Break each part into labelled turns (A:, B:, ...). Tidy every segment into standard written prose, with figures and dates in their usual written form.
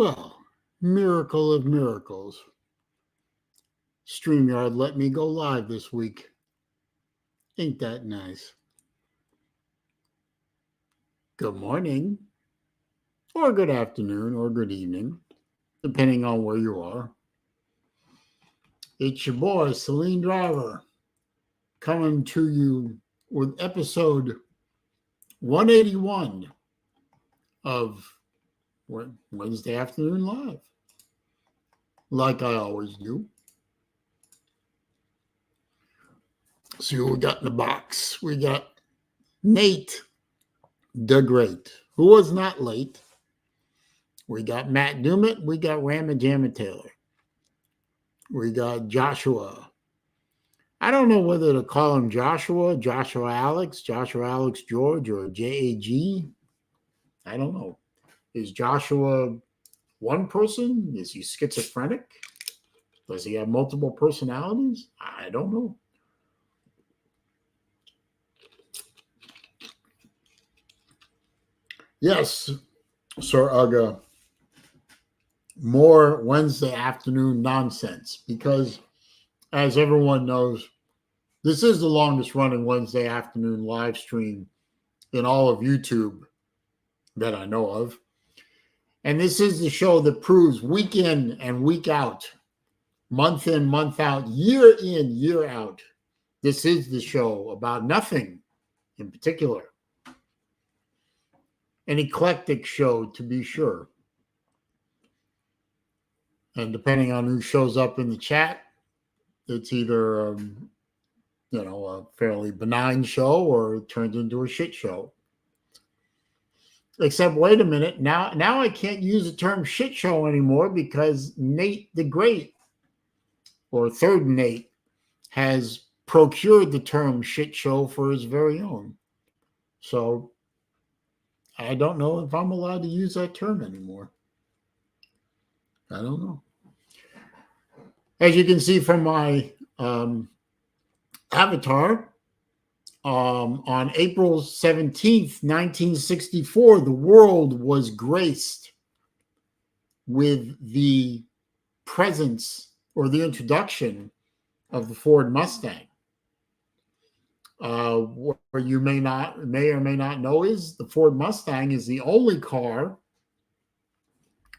A: Well, miracle of miracles. Streamyard let me go live this week. Ain't that nice? Good morning, or good afternoon, or good evening, depending on where you are. It's your boy, SaleenDriver, coming to you with episode 181 of Wednesday Afternoon Live, like I always do. See what we got in the box. We got Nate the Great, who was not late. We got Matt Dumit. We got Ramajama Taylor. We got Joshua. I don't know whether to call him Joshua Alex George, or JAG. I don't know. Is Joshua one person? Is he schizophrenic? Does he have multiple personalities? I don't know. Yes, Sir Uga. More Wednesday afternoon nonsense, because as everyone knows, this is the longest running Wednesday afternoon live stream in all of YouTube that I know of. And this is the show that proves week in and week out, month in, month out, year in, year out. This is the show about nothing in particular. An eclectic show, to be sure. And depending on who shows up in the chat, it's either, a fairly benign show or it turns into a shit show. Except, wait a minute, now I can't use the term shit show anymore because Nate the Great, or Third Nate, has procured the term shit show for his very own. So I don't know if I'm allowed to use that term anymore. I don't know. As you can see from my avatar, on April 17th, 1964, the world was graced with the presence or the introduction of the Ford Mustang. What you may or may not know is the Ford Mustang is the only car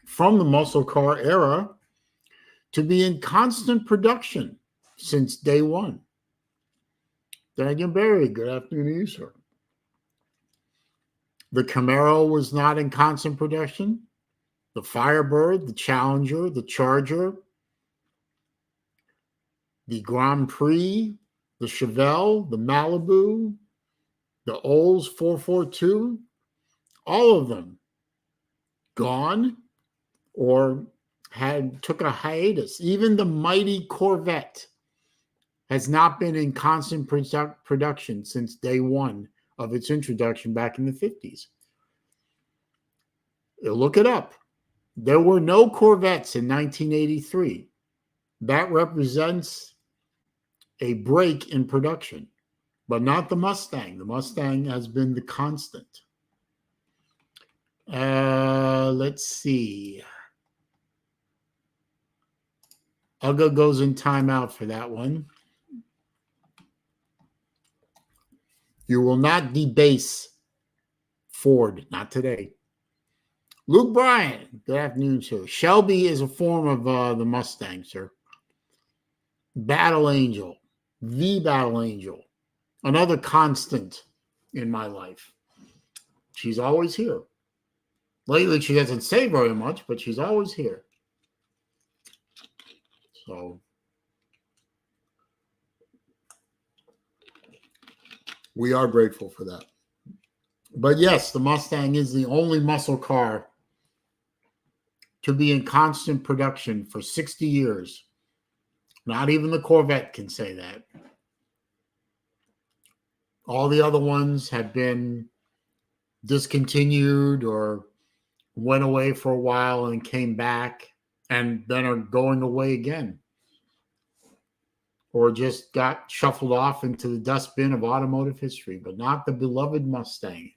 A: from the muscle car era to be in constant production since day one. Daniel Barry, good afternoon to you, sir. The Camaro was not in constant production. The Firebird, the Challenger, the Charger, the Grand Prix, the Chevelle, the Malibu, the Olds 442, all of them gone or took a hiatus. Even the mighty Corvette has not been in constant production since day one of its introduction back in the 50s. Look it up. There were no Corvettes in 1983. That represents a break in production, but not the Mustang. The Mustang has been the constant. Let's see. Uga goes in timeout for that one. You will not debase Ford, not today. Luke Bryan, good afternoon, sir. Shelby is a form of the Mustang, sir. Battle Angel, the Battle Angel, another constant in my life. She's always here. Lately, she doesn't say very much, but she's always here. So we are grateful for that. But yes, the Mustang is the only muscle car to be in constant production for 60 years. Not even the Corvette can say that. All the other ones have been discontinued or went away for a while and came back and then are going away again. Or just got shuffled off into the dustbin of automotive history, but not the beloved Mustang.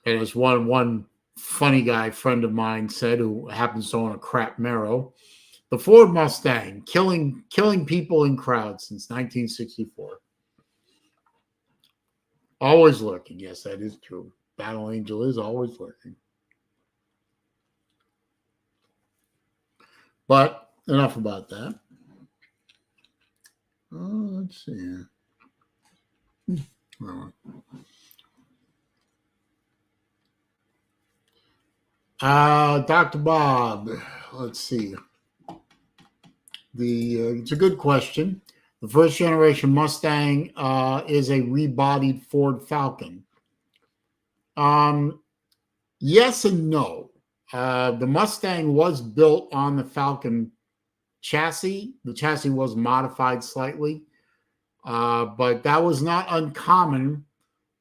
A: And as one funny guy friend of mine said, who happens to own a crap Mero, the Ford Mustang killing people in crowds since 1964. Always lurking. Yes, that is true. Battle Angel is always lurking. But enough about that. Let's see. Dr. Bob, let's see. It's a good question. The first generation Mustang is a rebodied Ford Falcon. Yes and no. The Mustang was built on the Falcon chassis. The chassis was modified slightly, but that was not uncommon,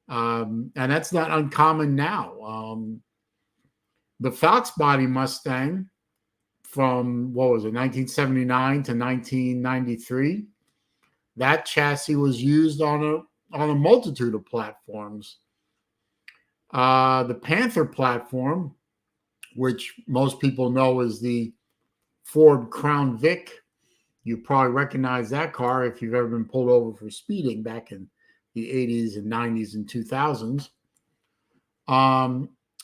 A: and that's not uncommon now. The Fox body Mustang from, 1979 to 1993, that chassis was used on a multitude of platforms. The Panther platform, which most people know is the Ford Crown Vic. You probably recognize that car if you've ever been pulled over for speeding back in the 80s and 90s and 2000s.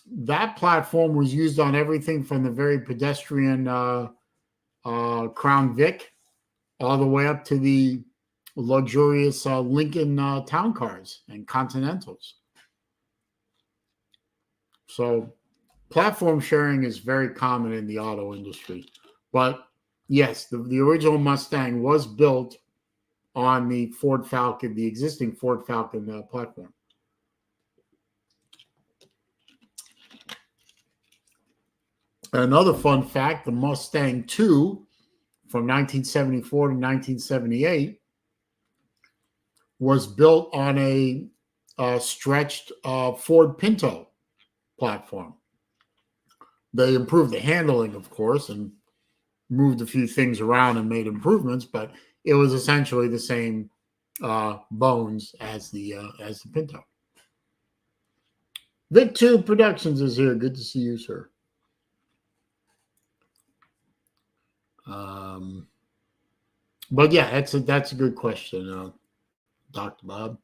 A: That platform was used on everything from the very pedestrian Crown Vic all the way up to the luxurious Lincoln town cars and Continentals. So platform sharing is very common in the auto industry. But yes, the original Mustang was built on the Ford Falcon, the existing Ford Falcon platform. Another fun fact, the Mustang 2 from 1974 to 1978 was built on a stretched Ford Pinto platform. They improved the handling, of course, and moved a few things around and made improvements, but it was essentially the same bones as the Pinto. Vic 2 Productions is here. Good to see you, sir. But yeah, that's a good question, Dr. Bob.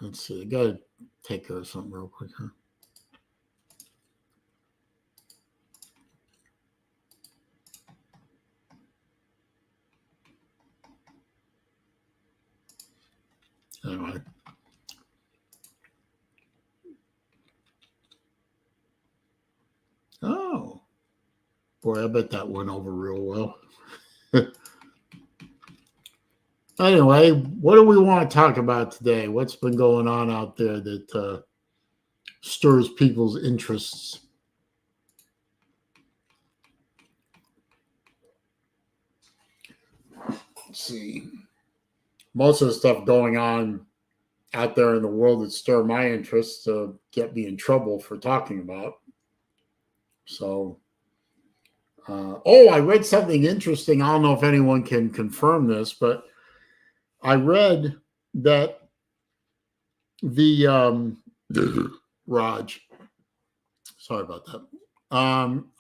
A: Let's see. I gotta take care of something real quick, huh? Anyway. Oh, boy, I bet that went over real well. Anyway, what do we want to talk about today? What's been going on out there that stirs people's interests? Let's see. Most of the stuff going on out there in the world that stir my interest get me in trouble for talking about. So, I read something interesting. I don't know if anyone can confirm this, but I read that the Raj, sorry about that.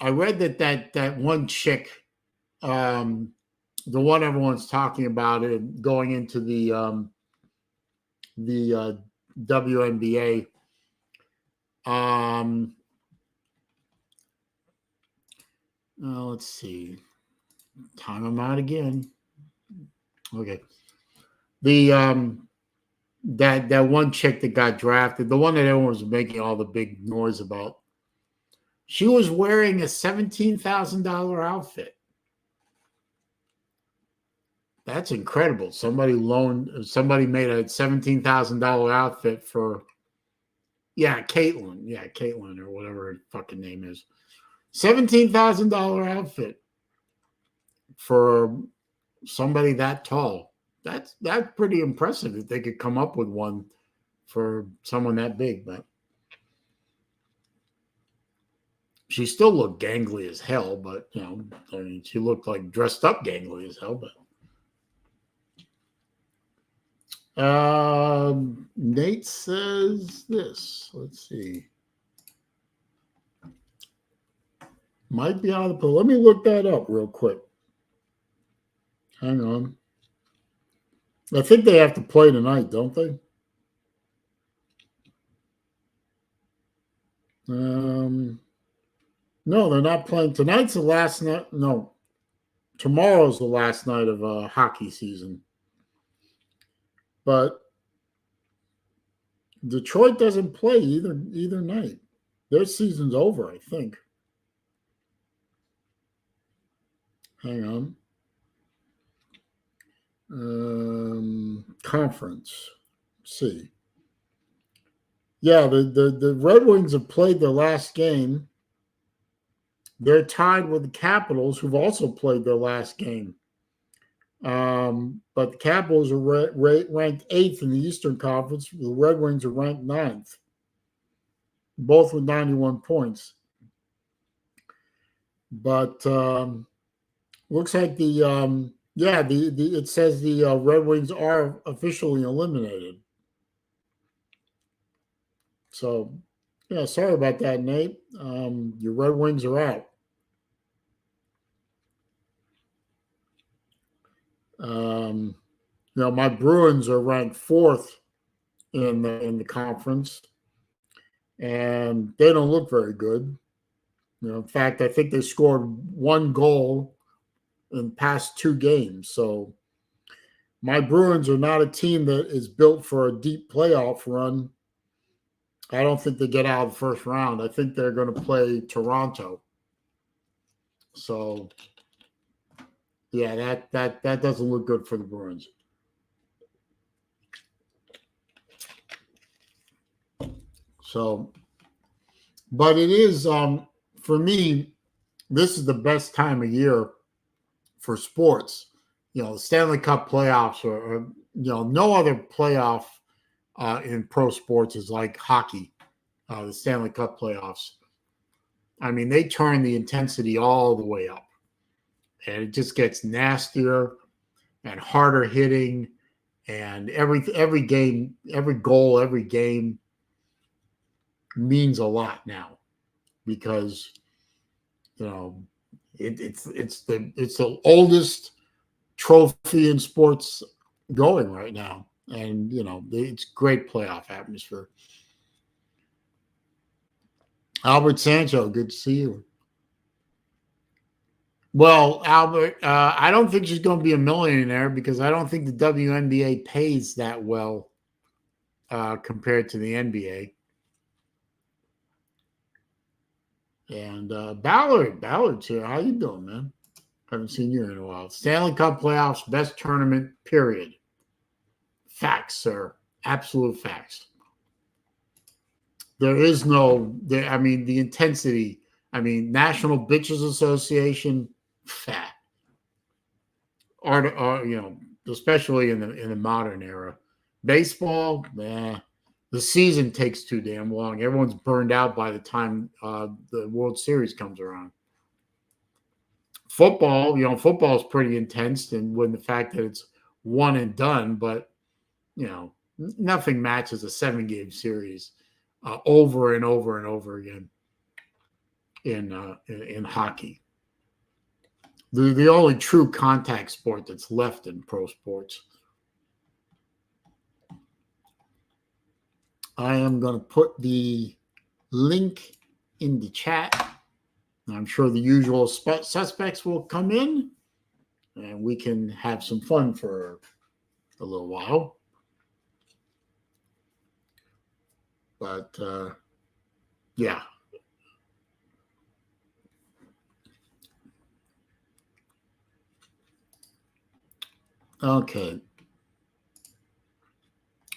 A: I read that one chick, the one everyone's talking about, it going into the WNBA. Let's see. Time them out again. Okay. The that one chick that got drafted, the one that everyone was making all the big noise about, she was wearing a $17,000 outfit. That's incredible. Somebody made a $17,000 outfit for, Caitlin or whatever her fucking name is. $17,000 outfit for somebody that tall. That's pretty impressive if they could come up with one for someone that big. But she still looked gangly as hell. But she looked like dressed up gangly as hell. But Nate says this. Let's see. Might be out of the pool. Let me look that up real quick. Hang on. I think they have to play tonight, don't they? No, they're not playing. Tonight's the last night. No, tomorrow's the last night of hockey season. But Detroit doesn't play either night. Their season's over, I think. Hang on. Conference. Let's see. Yeah, the Red Wings have played their last game. They're tied with the Capitals, who've also played their last game. But the Capitals are ranked 8th in the Eastern Conference. The Red Wings are ranked 9th, both with 91 points. But looks like it says the Red Wings are officially eliminated. So, yeah, sorry about that, Nate. Your Red Wings are out. My Bruins are ranked 4th in the conference, and they don't look very good. In fact, I think they scored 1 goal in the past 2 games. So my Bruins are not a team that is built for a deep playoff run. I don't think they get out of the first round. I think they're going to play Toronto. So, yeah, that doesn't look good for the Bruins. So, but it is, for me, this is the best time of year for sports. The Stanley Cup playoffs or no other playoff in pro sports is like hockey, the Stanley Cup playoffs. I mean, they turn the intensity all the way up, and it just gets nastier and harder hitting, and every game, every goal, every game means a lot now because it's the oldest trophy in sports going right now, and it's great playoff atmosphere. Albert Sancho, good to see you. Well, Albert, I don't think she's going to be a millionaire because I don't think the WNBA pays that well compared to the NBA. And Ballard's here. How you doing, man? Haven't seen you in a while. Stanley Cup playoffs, best tournament, period. Facts, sir. Absolute facts. There is the intensity. National Bitches Association, fat. Especially in the modern era. Baseball, the season takes too damn long. Everyone's burned out by the time the World Series comes around. Football, football is pretty intense, and when the fact that it's one and done, but nothing matches a 7-game series over and over and over again in hockey. The only true contact sport that's left in pro sports. I am going to put the link in the chat. I'm sure the usual suspects will come in, and we can have some fun for a little while. But, yeah. Okay.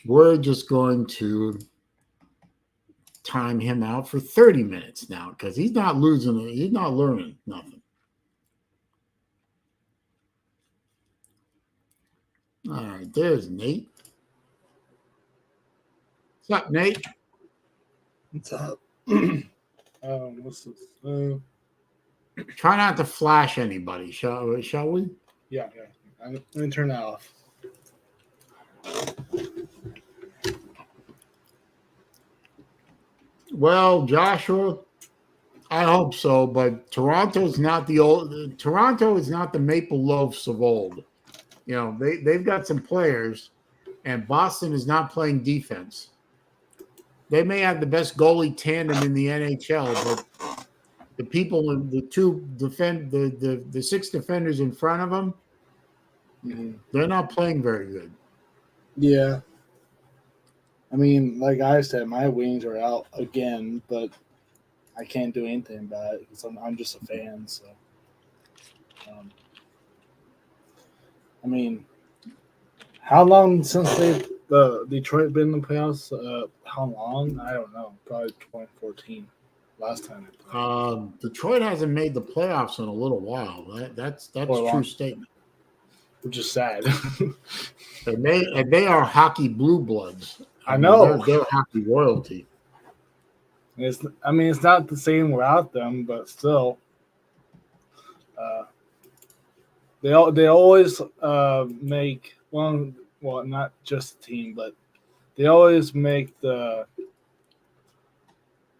A: We're just going to time him out for 30 minutes now because he's not losing it. He's not learning nothing. All right, there's Nate. What's up, Nate?
B: What's up? What's this?
A: Try not to flash anybody, shall we?
B: Yeah. Let me turn that off.
A: Well, Joshua, I hope so, but Toronto is not the Maple Loafs of old. You know, they've got some players, and Boston is not playing defense. They may have the best goalie tandem in the NHL, but the people in the six defenders in front of them, they're not playing very good.
B: Yeah. I mean, like I said, my wings are out again, but I can't do anything about it because I'm just a fan. So, I mean, how long since the Detroit been in the playoffs? How long? I don't know. Probably 2014, last time they played.
A: Detroit hasn't made the playoffs in a little while. That's a true statement.
B: Which is sad.
A: And they are hockey blue bloods.
B: I know.
A: They're hockey royalty.
B: It's not the same without them, but still, they always make one. Well, not just the team, but they always make the.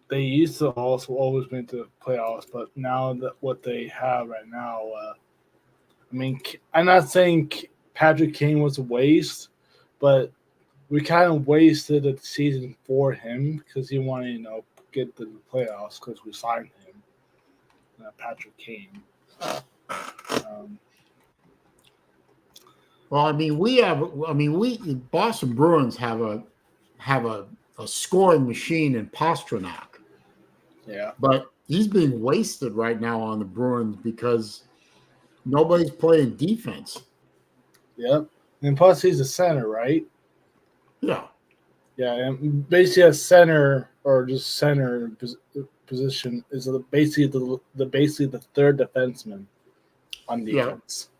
B: They used to also always make the playoffs, but now that what they have right now, I'm not saying Patrick Kane was a waste, but we kind of wasted the season for him because he wanted to get to the playoffs because we signed him, Patrick Kane.
A: Well, Boston Bruins have a scoring machine in Pastrnak.
B: Yeah,
A: but he's being wasted right now on the Bruins because nobody's playing defense.
B: Yep, and plus he's a center, right?
A: Yeah.
B: Yeah, and basically a center or just center position is basically the third defenseman on defense.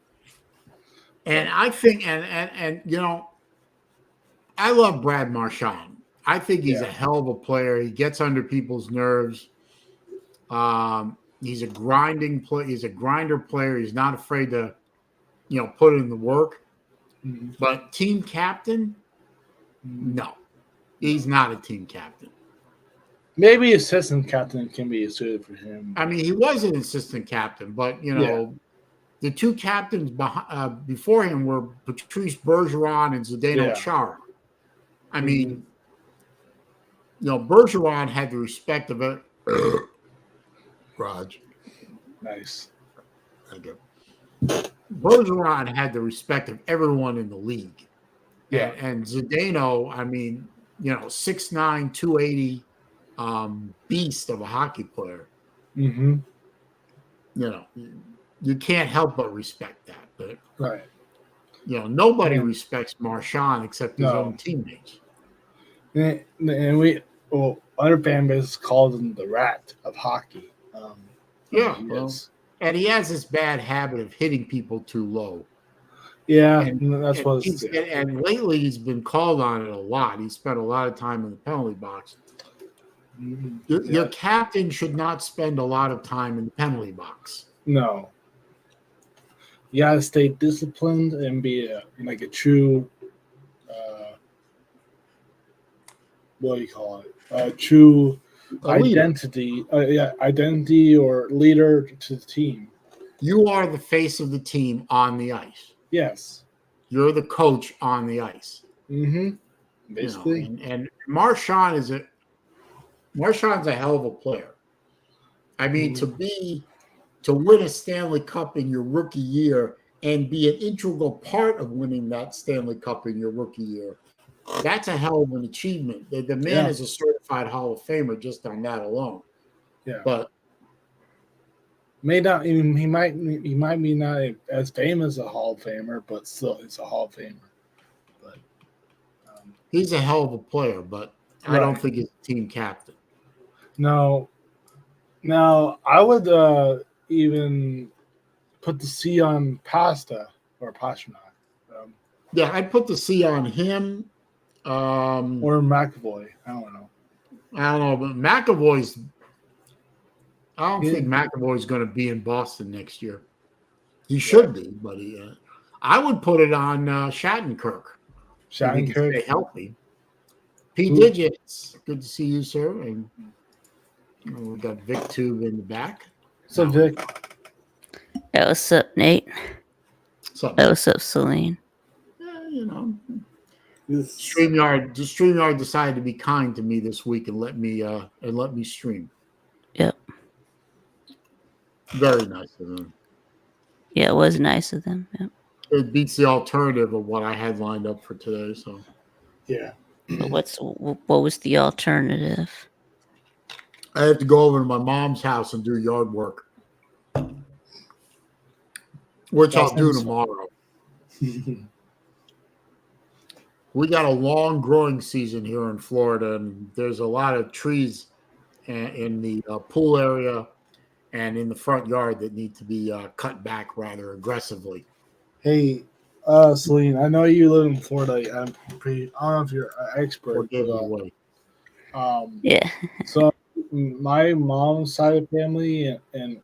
A: Yeah. And I think, and I love Brad Marchand. I think he's a hell of a player. He gets under people's nerves. He's a grinding player. He's a grinder player. He's not afraid to, put in the work.
B: Mm-hmm.
A: But team captain, no, he's not a team captain.
B: Maybe assistant captain can be suited for him.
A: I mean, he was an assistant captain, but the two captains before him were Patrice Bergeron and Zdeno Chara. I mean, Bergeron had the respect of it. Raj.
B: Nice.
A: Thank you. Bergeron had the respect of everyone in the league.
B: Yeah.
A: And Zdeno, 6'9", 280, beast of a hockey player.
B: Mm-hmm.
A: You can't help but respect that. But
B: right.
A: Nobody respects Marchand except his own teammates.
B: And other fan bases called him the rat of hockey.
A: And he has this bad habit of hitting people too low.
B: Yeah,
A: and lately he's been called on it a lot. He spent a lot of time in the penalty box. Mm-hmm. Your captain should not spend a lot of time in the penalty box.
B: No. You got to stay disciplined and be a true, what do you call it? True identity. Identity or leader to the team.
A: You are the face of the team on the ice.
B: Yes.
A: You're the coach on the ice.
B: Mm-hmm. Basically.
A: And Marchand's a hell of a player. I mean, to win a Stanley Cup in your rookie year and be an integral part of winning that Stanley Cup in your rookie year, that's a hell of an achievement. The man is a certified Hall of Famer just on that alone.
B: Yeah.
A: But
B: he might be not as famous as a Hall of Famer, but still he's a Hall of Famer. But
A: he's a hell of a player, but I don't think he's a team captain.
B: No. Now I would even put the C on Pasta or Pastrnak.
A: I'd put the C on him.
B: Or McAvoy. I don't know,
A: but McAvoy's. I don't think McAvoy's going to be in Boston next year. He should be, but I would put it on Shattenkirk.
B: Shattenkirk,
A: stay healthy. P. Digits, good to see you, sir. And We got Vic Tube in the back.
B: So Vic,
C: Hey, what's up, Nate?
A: So,
C: Hey, what's up, Saleen?
A: you know,
B: this,
A: StreamYard decided to be kind to me this week and let me stream.
C: Yep.
A: Very nice of them.
C: Yeah, it was nice of them. Yep.
A: It beats the alternative of what I had lined up for today. So
B: yeah.
C: But what was the alternative?
A: I have to go over to my mom's house and do yard work, which I'll do tomorrow. We got a long growing season here in Florida, and there's a lot of trees in the pool area and in the front yard that need to be cut back rather aggressively.
B: Hey, Celine, I know you live in Florida. I don't know if you're an expert.
A: Or give it away.
C: Yeah.
B: So my mom's side of the family, and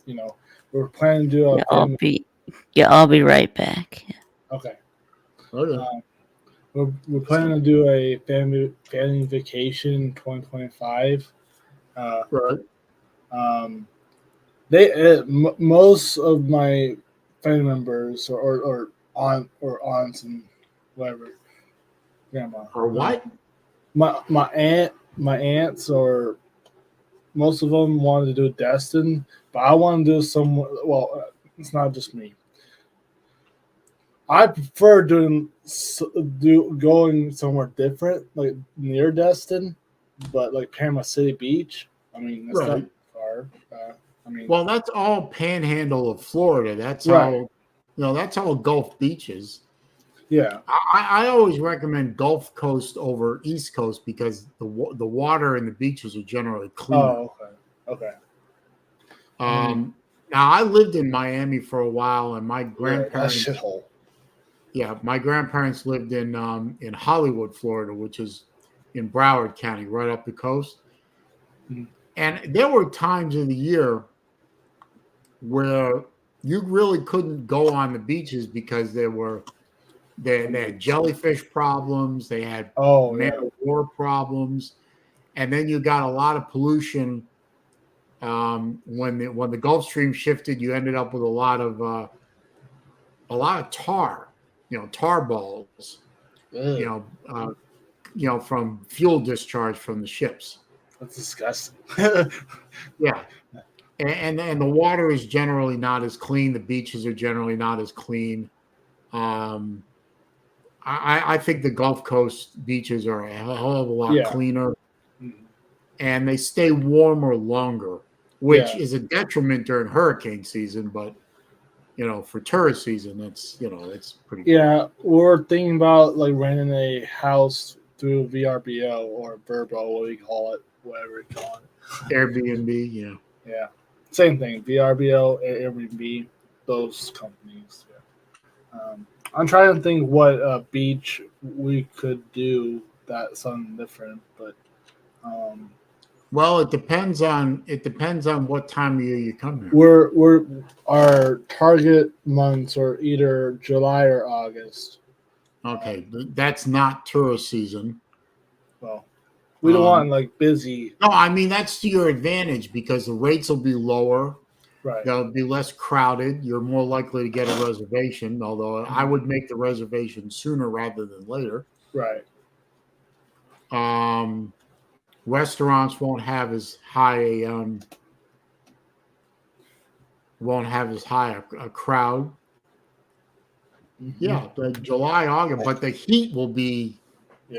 B: you know, we're planning to do a family.
C: I'll be right back.
B: Okay.
A: Okay.
B: We're planning to do a family vacation 2025.
A: Right.
B: Most of my family members or aunts and whatever, grandma
A: Or what?
B: My aunts or most of them wanted to do Destin, but I want to do some. Well, it's not just me. I prefer going somewhere different, like near Destin, but like Panama City Beach. I mean, that's not far.
A: Well, that's all panhandle of Florida. That's
B: right.
A: That's all Gulf beaches.
B: Yeah.
A: I always recommend Gulf Coast over East Coast because the water and the beaches are generally cleaner.
B: Oh, okay.
A: Now I lived in Miami for a while, and my grandparents.
B: That shithole.
A: Yeah, my grandparents lived in Hollywood, Florida, which is in Broward County, right up the coast.
B: Mm-hmm.
A: And there were times of the year where you really couldn't go on the beaches because they had jellyfish problems, they had man of war problems, and then you got a lot of pollution. When the Gulf Stream shifted, you ended up with a lot of tar. Tar balls, from fuel discharge from the ships.
B: That's disgusting.
A: Yeah. And the water is generally not as clean. The beaches are generally not as clean. I think the Gulf Coast beaches are a hell of a lot cleaner, and they stay warmer longer, which is a detriment during hurricane season, but for tourist season, it's pretty
B: good. We're thinking about like renting a house through VRBO or Verbo, what we call it, whatever we call it.
A: Airbnb,
B: yeah, same thing. VRBO, Airbnb, those companies. Yeah. I'm trying to think what beach we could do that's something different, but
A: well, it depends on what time of year you come here.
B: Our target months are either July or August.
A: Okay, that's not tourist season.
B: Well, we don't want like busy.
A: No, I mean that's to your advantage because the rates will be lower.
B: Right.
A: They'll be less crowded. You're more likely to get a reservation, although I would make the reservation sooner rather than later.
B: Right.
A: Restaurants won't have as high a crowd. Mm-hmm. Yeah, the July, August, but the heat will be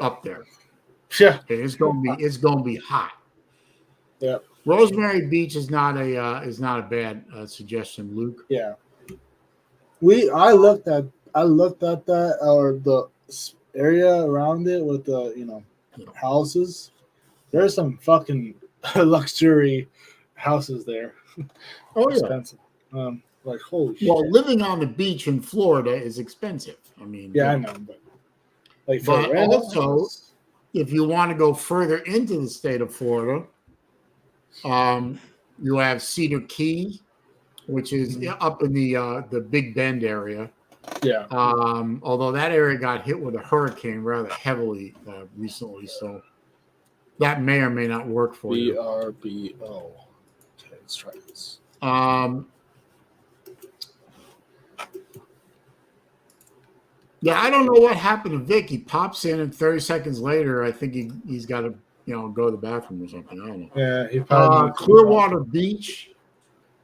A: up there.
B: Yeah,
A: it's gonna be hot.
B: Yeah,
A: Rosemary Beach is not a bad suggestion, Luke.
B: Yeah, I looked at that or the area around it with the houses. There's some fucking luxury houses there.
A: Oh,
B: expensive. Like holy shit.
A: Well, living on the beach in Florida is expensive. I mean,
B: I know, but
A: also, if you want to go further into the state of Florida, you have Cedar Key, which is up in the Big Bend area.
B: Yeah.
A: Although that area got hit with a hurricane rather heavily recently, so That may or may not work for you.
B: VRBO. Okay, let's try this.
A: Yeah, I don't know what happened to Vic. He pops in, and 30 seconds later, I think he's got to go to the bathroom or something. I don't know.
B: Yeah, he probably
A: Clearwater Beach.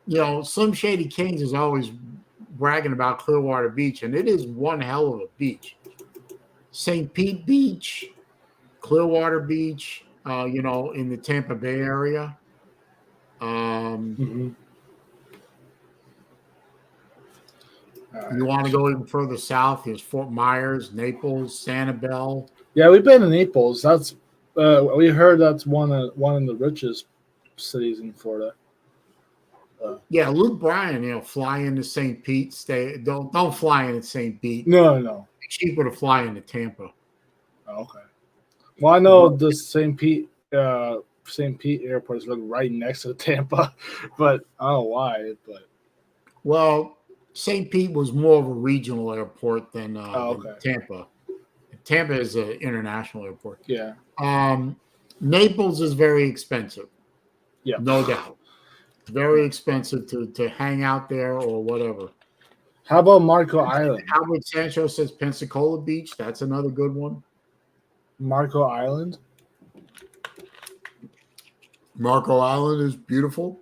A: Slim Shady Kings is always bragging about Clearwater Beach, and it is one hell of a beach. St. Pete Beach, Clearwater Beach, in the Tampa Bay area. You want to go even further south? There's Fort Myers, Naples, Sanibel.
B: Yeah, we've been in Naples. That's we heard that's one of the richest cities in Florida.
A: Yeah, Luke Bryan, fly into St. Pete. Don't fly into St. Pete.
B: No.
A: It's cheaper to fly into Tampa.
B: Oh, okay. Well, I know the St. Pete airport is right next to Tampa, but I don't know why. But
A: St. Pete was more of a regional airport than
B: okay.
A: Tampa. Tampa is an international airport.
B: Yeah.
A: Naples is very expensive.
B: Yeah.
A: No doubt. Very expensive to hang out there or whatever.
B: How about Marco Island?
A: Albert Sancho says Pensacola Beach. That's another good one.
B: Marco Island?
A: Marco Island is beautiful.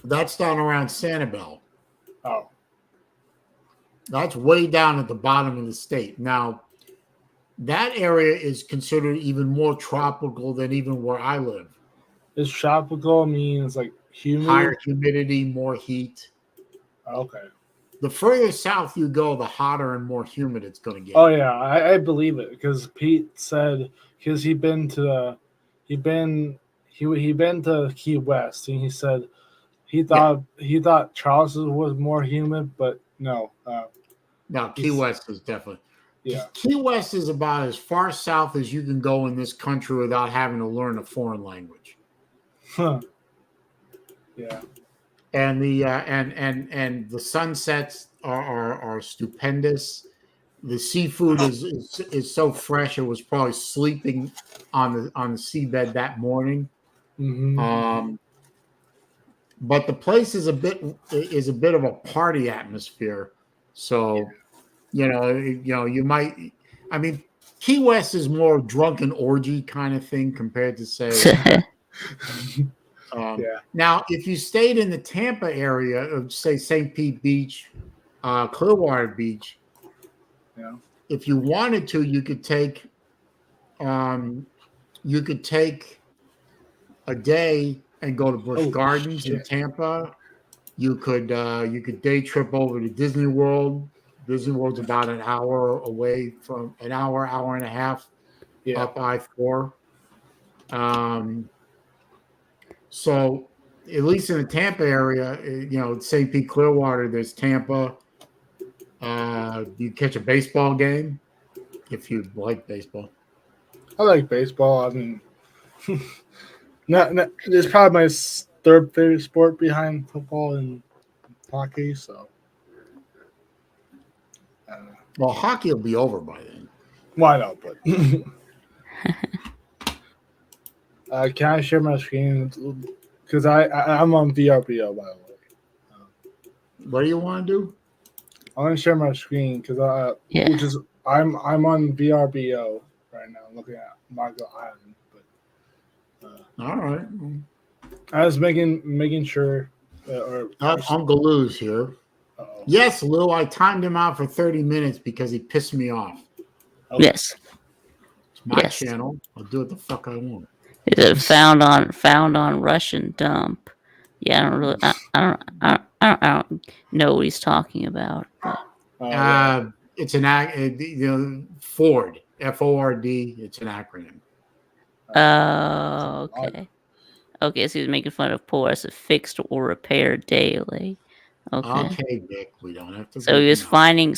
A: That's down around Sanibel.
B: Oh.
A: That's way down at the bottom of the state. Now, that area is considered even more tropical than even where I live.
B: Is tropical means like humid?
A: Higher humidity, more heat.
B: Okay.
A: The further south you go, the hotter and more humid it's going to get.
B: Oh yeah, I believe it because Pete said because he'd been to Key West and he said he thought Charleston was more humid, but no.
A: No, Key West is definitely.
B: Yeah.
A: Key West is about as far south as you can go in this country without having to learn a foreign language.
B: Huh. Yeah.
A: And the and the sunsets are stupendous. The seafood is so fresh. It was probably sleeping on the seabed that morning.
B: Mm-hmm.
A: But the place is a bit of a party atmosphere. So, you might. I mean, Key West is more drunken orgy kind of thing compared to say. Now, if you stayed in the Tampa area of, say, St. Pete Beach, Clearwater Beach, if you wanted to, you could take a day and go to Busch Gardens in Tampa. You could day trip over to Disney World. Disney World's about an hour away from hour and a half up I-4. So at least in the Tampa area, St. Pete, Clearwater, there's Tampa. You catch a baseball game if you like baseball.
B: I like baseball. I mean, it's probably my third favorite sport behind football and hockey. So,
A: well, hockey will be over by then.
B: Why not? But can I share my screen? Because I'm on VRBO, by the way.
A: What do you want to do?
B: I want to share my screen because I'm on VRBO right now, looking at Marco Island. But
A: all right,
B: I was making sure.
A: Uncle Lou's here.
B: Uh-oh.
A: Yes, Lou. I timed him out for 30 minutes because he pissed me off.
C: Okay. Yes.
A: It's my channel. I'll do what the fuck I want.
C: Is it found on Russian dump? Yeah, I don't know what he's talking about. But.
A: It's an Ford, FORD. It's an acronym.
C: Oh, okay. Okay, so he's making fun of poor as a fixed or repaired daily.
A: Okay, Vic, we don't have to.
C: So he was finding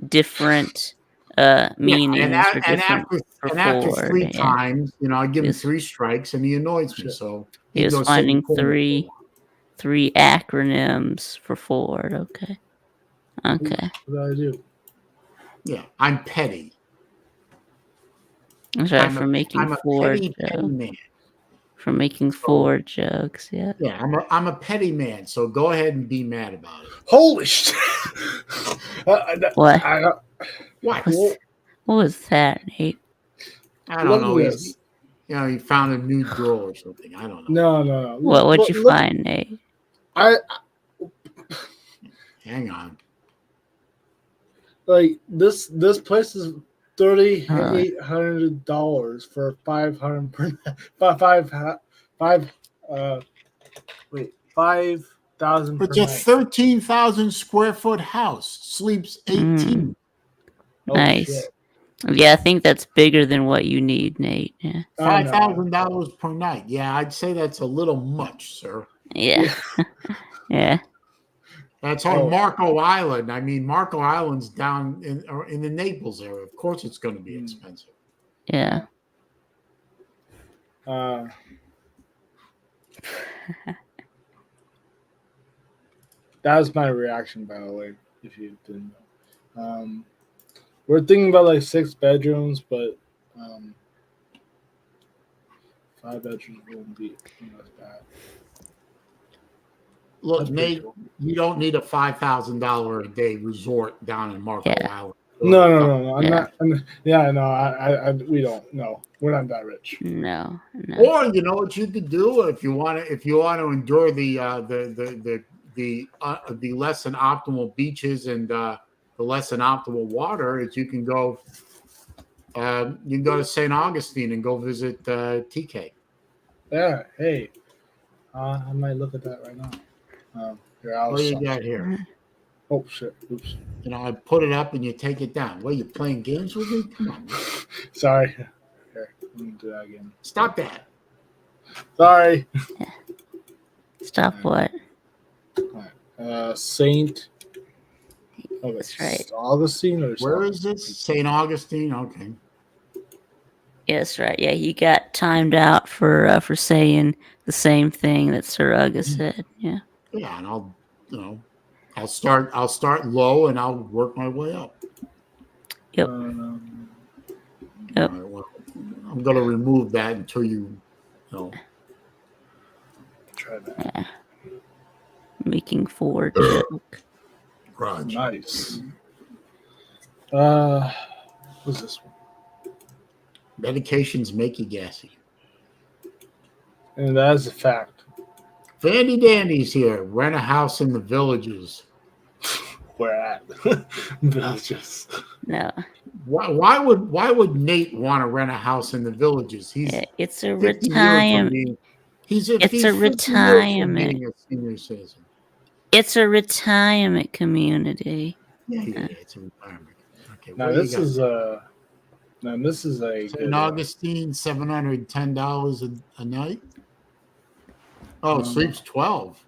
C: different meanings
A: and after three times, I give him 3 strikes, and he annoys me. So
C: he was finding three acronyms for Ford. Okay.
B: What did I do?
A: Yeah, I'm petty.
C: I'm sorry
A: I'm
C: for
A: a
C: making
A: petty man.
C: for making Ford jokes. Yeah.
A: Yeah, I'm a petty man. So go ahead and be mad about it.
B: Holy shit!
C: What?
A: What?
C: What was that, Nate?
A: I don't know.
B: Look at this.
A: He found a nude girl or something. I don't know.
B: No.
C: What'd you find, Nate?
A: Hang on.
B: Like this place is $3,800 for 500 per 5,000 per
A: It's a
B: night.
A: 13,000 square foot house. Sleeps 18.
B: Oh,
C: Nice.
B: shit.
C: Yeah, I think that's bigger than what you need, Nate. Yeah.
A: $5,000 per night. Yeah, I'd say that's a little much, sir.
C: Yeah. Yeah.
A: That's on Marco Island. I mean, Marco Island's down in the Naples area. Of course, it's going to be expensive.
C: Yeah.
B: That was my reaction, by the way, if you didn't know. We're thinking about like 6 bedrooms, but 5 bedrooms wouldn't be as bad.
A: Look, Nate, you don't need a $5,000 a day resort down in Marco Island.
B: No. I'm not. We don't. No, we're not that rich.
C: No.
A: Or you know what you could do if you want to endure the less than optimal beaches and the less than optimal water, is you can go to St. Augustine and go visit TK.
B: Yeah. Hey, I might look at that right now.
A: What do you got here?
B: Oh shit! Oops.
A: I put it up and you take it down. What, you playing games with me? Come on.
B: Sorry. Here, let me do that again.
A: Stop that.
B: Sorry.
C: Stop what?
B: Saint. Oh,
C: that's right.
B: Augustine or
A: where is this? St. Augustine. Okay.
C: Yes, right. Yeah, you got timed out for saying the same thing that Sir Uga said. Yeah.
A: Yeah, and I'll start low and I'll work my way up.
C: Yep.
A: Yep. Right, well, I'm going to remove that until you
B: try that.
C: Yeah. Making Ford joke.
A: Garage.
B: Nice. What's this one?
A: Medications make you gassy.
B: And that is a fact.
A: Vandy Dandy's here. Rent a house in the Villages.
B: Where at? Villages.
C: No.
A: Why would Nate want to rent a house in the Villages?
C: It's a retirement.
A: He's
C: a retirement.
A: Being a senior citizen.
C: It's a retirement community.
A: Yeah, it's a retirement. Okay.
B: Now this is a
A: St. Augustine, $710 a night. Oh, sleeps 12.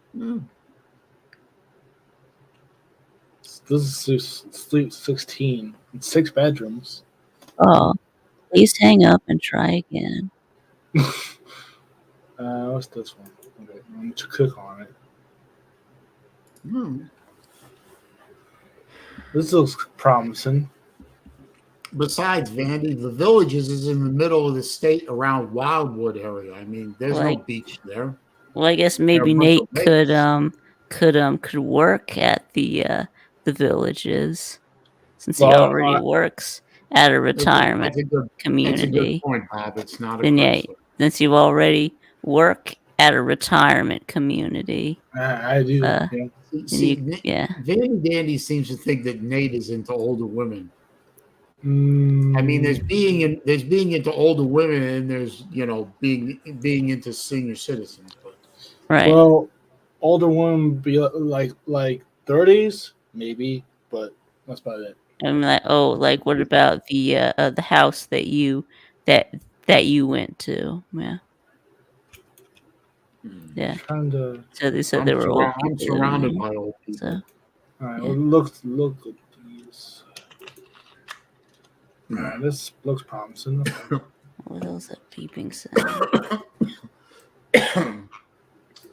B: This is sleeps 16. It's 6 bedrooms.
C: Oh, please hang up and try again.
B: What's this one? Okay, I'm going to click on it. This looks promising.
A: Besides, Vandy, the Villages is in the middle of the state around Wildwood area. I mean, there's no beach there.
C: Well, I guess maybe Nate could work at the Villages, since he already works at a retirement community.
A: That's a good point, Bob. It's not a
C: since you already work at a retirement community.
B: I do.
A: Vandy Dandy seems to think that Nate is into older women. I mean, there's being into older women, and there's being into senior citizens. But.
C: Right.
B: Well, older women be like 30s maybe, but that's about it.
C: I'm like, what about the house that you went to? Yeah. Yeah. So they said they were old people.
A: I'm surrounded by old people.
C: So,
B: all right. Well, look at these. Yeah, this looks promising.
C: What was that beeping sound?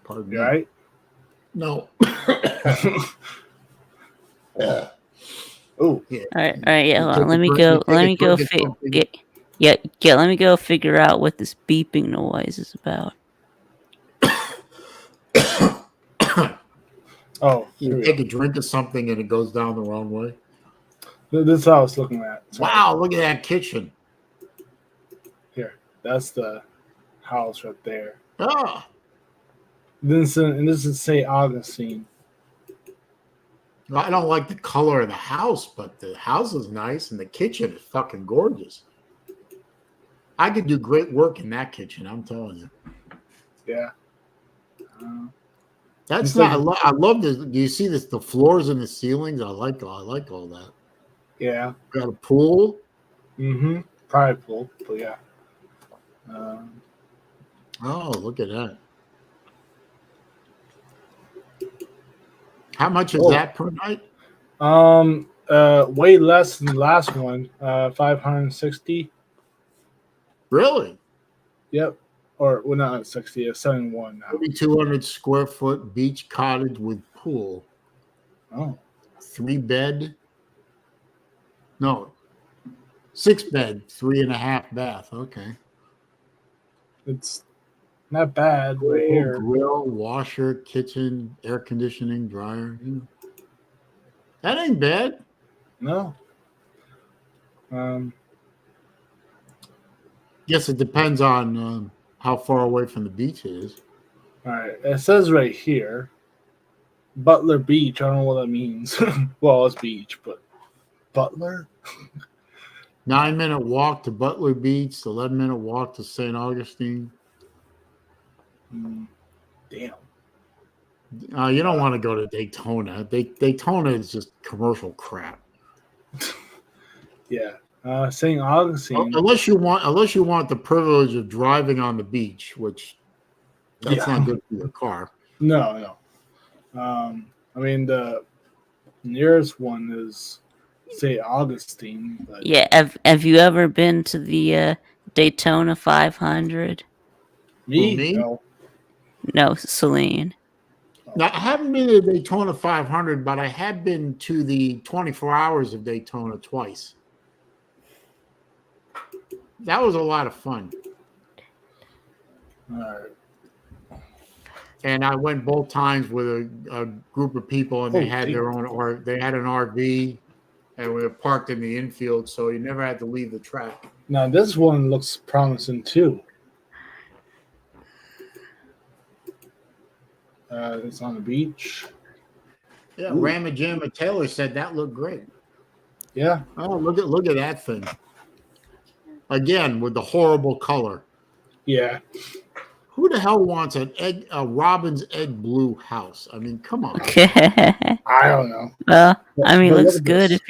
A: Pardon me.
B: You right?
A: No.
B: Oh.
A: Yeah.
C: All right. Yeah. Hold on. Let me go. Yeah. Let me go figure out what this beeping noise is about.
B: Oh, here
A: You
B: we
A: take
B: go.
A: a drink of something and it goes down the wrong way.
B: This is what I was looking at. Sorry.
A: Wow, look at that kitchen.
B: Here, that's the house right there.
A: Ah,
B: This is St. Augustine.
A: I don't like the color of the house, but the house is nice and the kitchen is fucking gorgeous. I could do great work in that kitchen, I'm telling you.
B: Yeah.
A: That's
B: It's
A: not.
B: like-
A: I love this. Do you see this? The floors and the ceilings. I like all that.
B: Yeah.
A: Got a pool.
B: Mm-hmm. Private pool, but yeah.
A: Oh, look at that. How much is that per night?
B: Way less than the last one. 560.
A: Really?
B: Yep. Or well, not 60. It's 71 now.
A: 3,200 square foot beach cottage with pool.
B: Oh.
A: 3 bed. No. 6 bed, 3.5 bath. Okay.
B: It's not bad
A: Pool,
B: right here.
A: grill, washer, kitchen, air conditioning, dryer. That ain't bad.
B: No.
A: Guess it depends on how far away from the beach it is.
B: All right. It says right here, Butler Beach. I don't know what that means. Well, it's beach, but Butler.
A: 9-minute walk to Butler Beach, 11-minute walk to St. Augustine.
B: Damn.
A: You don't want to go to Daytona. Daytona is just commercial crap.
B: Yeah. St. Augustine.
A: Unless you want the privilege of driving on the beach, which that's not good for your car.
B: No. I mean the nearest one is St. Augustine. But
C: Yeah. Have you ever been to the Daytona 500?
B: me?
A: Me?
C: No, Saleen.
A: Now, I haven't been to the Daytona 500, but I have been to the 24 Hours of Daytona twice. That was a lot of fun.
B: All right.
A: And I went both times with a group of people, and they had
B: damn.
A: their own, or they had an RV, and we were parked in the infield, so you never had to leave the track.
B: Now this one looks promising too. It's on the beach.
A: Yeah,
B: Ooh.
A: Ramajama Taylor said that looked great.
B: Yeah.
A: Oh, look at that thing. Again, with the horrible color.
B: Yeah.
A: Who the hell wants a robin's egg blue house? I mean, come on.
B: I don't know.
C: Well, I mean, it
B: But
C: looks
B: look at
C: good
B: this.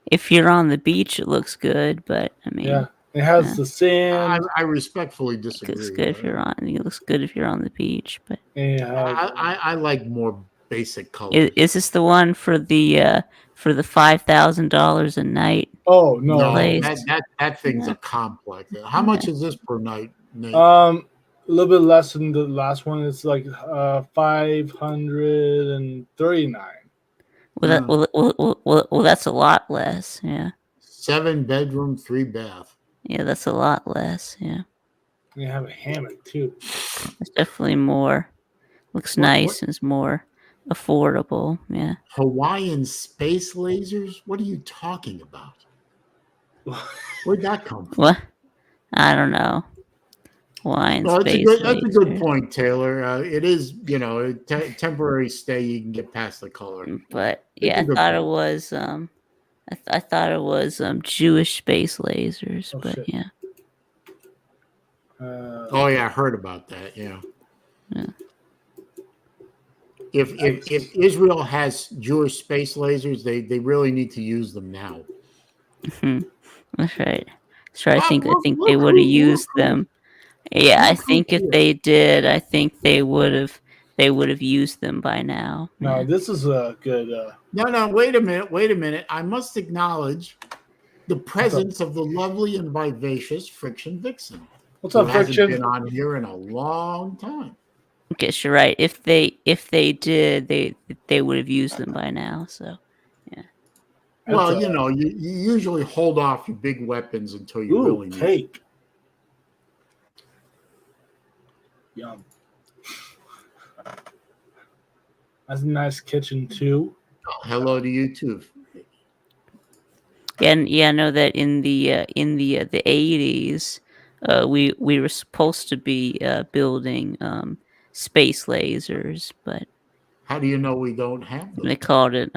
C: if you're on the beach. It looks good, but I mean,
B: Yeah. It has
C: Yeah.
B: the sand.
A: I respectfully
C: it
A: disagree.
C: looks good if you're on. It looks good if you're on the beach, but
B: And it has,
A: I like more basic colors.
C: is this the one for the $5,000 a night?
B: oh no.
A: No,
C: Place.
A: that thing's a complex. How much is this per night, Nate?
B: A little bit less than the last one. It's like 539.
C: Well, that's a lot less. Yeah,
A: 7 bedroom, 3 bath.
C: yeah, that's a lot less. Yeah,
B: They have a hammock too.
C: it's definitely more. Looks nice and it's more affordable. Yeah.
A: Hawaiian space lasers? What are you talking about? Where'd that come from?
C: What? I don't know. Wine
A: Well,
C: space.
A: that's a good
C: laser.
A: point, Taylor. It is, a temporary stay. You can get past the color.
C: But
A: That's
C: yeah,
A: a
C: I
A: good
C: thought it
A: point.
C: was I thought it was Jewish space lasers.
B: Oh,
C: But
B: shit.
C: yeah.
A: Oh yeah, I heard about that. Yeah.
C: Yeah.
A: If Israel has Jewish space lasers, they really need to use them now.
C: That's right. So I think
A: Look
C: they would have
A: who-
C: used
A: look who-
C: them. Yeah, I
A: look who's
C: think if
A: here.
C: they did, I think they would have used them by now.
B: No,
C: Yeah.
B: this is a good.
A: No, wait a minute. I must acknowledge the presence of the lovely and vivacious Friction Vixen.
B: What's
A: Who
B: up,
A: hasn't
B: Friction?
A: been on here in a long time.
C: Guess you're right. If they did, they would have used them by now. So
A: Well,
B: That's
A: you usually hold off your big weapons until you really need.
B: cake. Yum. That's a nice kitchen too.
A: Hello to you too.
C: And I know that in the 80s, we were supposed to be building space lasers, but
A: How do you know we don't have them?
C: they called it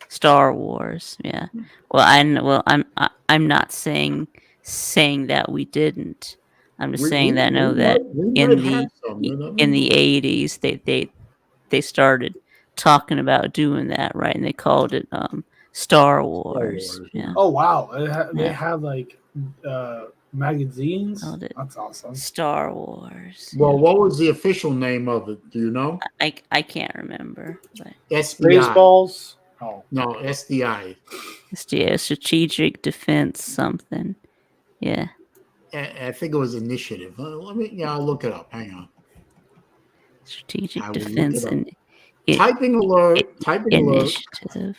C: Star Wars. Yeah. Well, I'm not saying that we didn't. I'm just saying that I know that
A: we
C: in
A: might have some.
C: in the 80s they started talking about doing that, right? And they called it Star Wars. Yeah.
B: Oh wow, they
C: Yeah.
B: have like magazines.
C: Called it
B: That's awesome.
C: Star Wars.
A: Well, what was the official name of it? Do you know?
C: I can't remember, but
A: SDI.
B: Baseballs. Oh
A: No, SDI.
C: it's strategic defense something. Yeah.
A: I think it was initiative. I'll look it up. Hang on.
C: Strategic
A: I will look
C: defense
A: it up.
C: and
A: Typing alert. Typing alert.
C: initiative.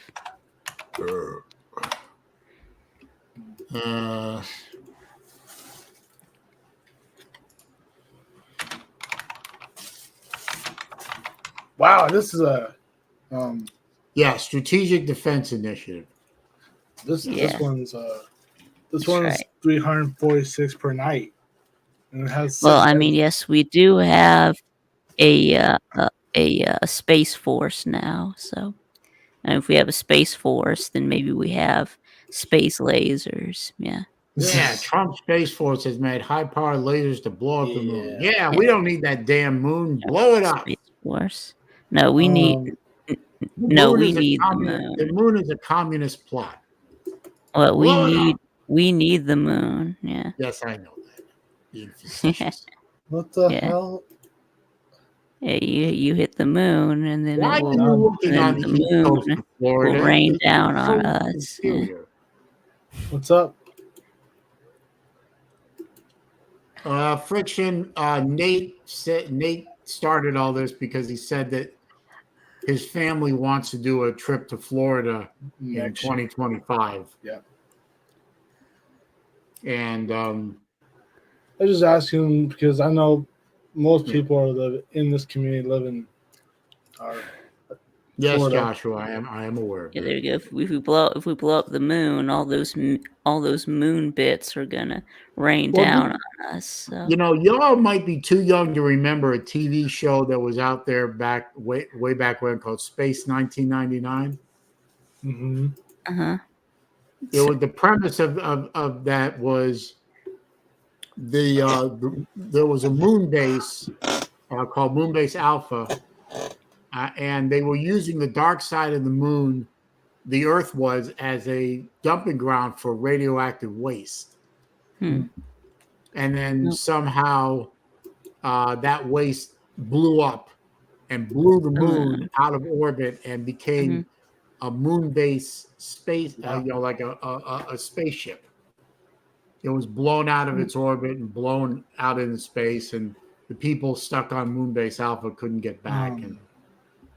B: wow, this is a
A: Yeah, Strategic Defense Initiative.
B: this
C: Yeah.
B: one's
C: That's
B: one's
C: right.
B: 346 per night, and it has.
C: Well, I mean, yes, we do have a space force now. So, and if we have a space force, then maybe we have space lasers. Yeah.
A: Yeah, Trump Space Force has made high-powered lasers to blow up the moon.
B: Yeah.
A: Yeah, we don't need that damn moon. Blow it up.
C: Space force. No, we need.
A: The
C: No,
A: moon
C: we
A: is a
C: need the
A: communist-
C: moon.
A: The moon is a communist plot.
C: Well,
A: Blow it up.
C: we need the moon. Yeah.
A: Yes, I know that. Being facetious.
B: What the
C: Yeah.
B: hell?
C: Yeah, you hit the moon, and then
A: Why
C: it
A: are
C: will,
A: you looking
C: then
A: on the East Coast
C: moon
A: of Florida?
C: will rain
A: It's
C: down
A: so
C: on us. Yeah.
A: inferior.
B: What's up?
A: Friction. Nate started all this because he said that his family wants to do a trip to Florida in
B: Next year.
A: 2025.
B: Yeah.
A: And
B: I just asked him because I know most people are in this community living.
A: yes,
B: Florida.
A: Joshua, I am aware.
C: Yeah, there you go. If we blow up the moon, all those moon bits are gonna rain
A: Well,
C: down on us. So.
A: Y'all might be too young to remember a TV show that was out there way back when called Space 1999.
B: Mm-hmm.
C: Uh-huh.
A: It was the premise of that was there was a moon base called Moonbase Alpha, and they were using the dark side of the moon, the Earth was, as a dumping ground for radioactive waste.
C: Hmm.
A: And then somehow that waste blew up and blew the moon out of orbit and became a moon-based space, like a spaceship. It was blown out of its orbit and blown out into space, and the people stuck on Moonbase Alpha couldn't get back. And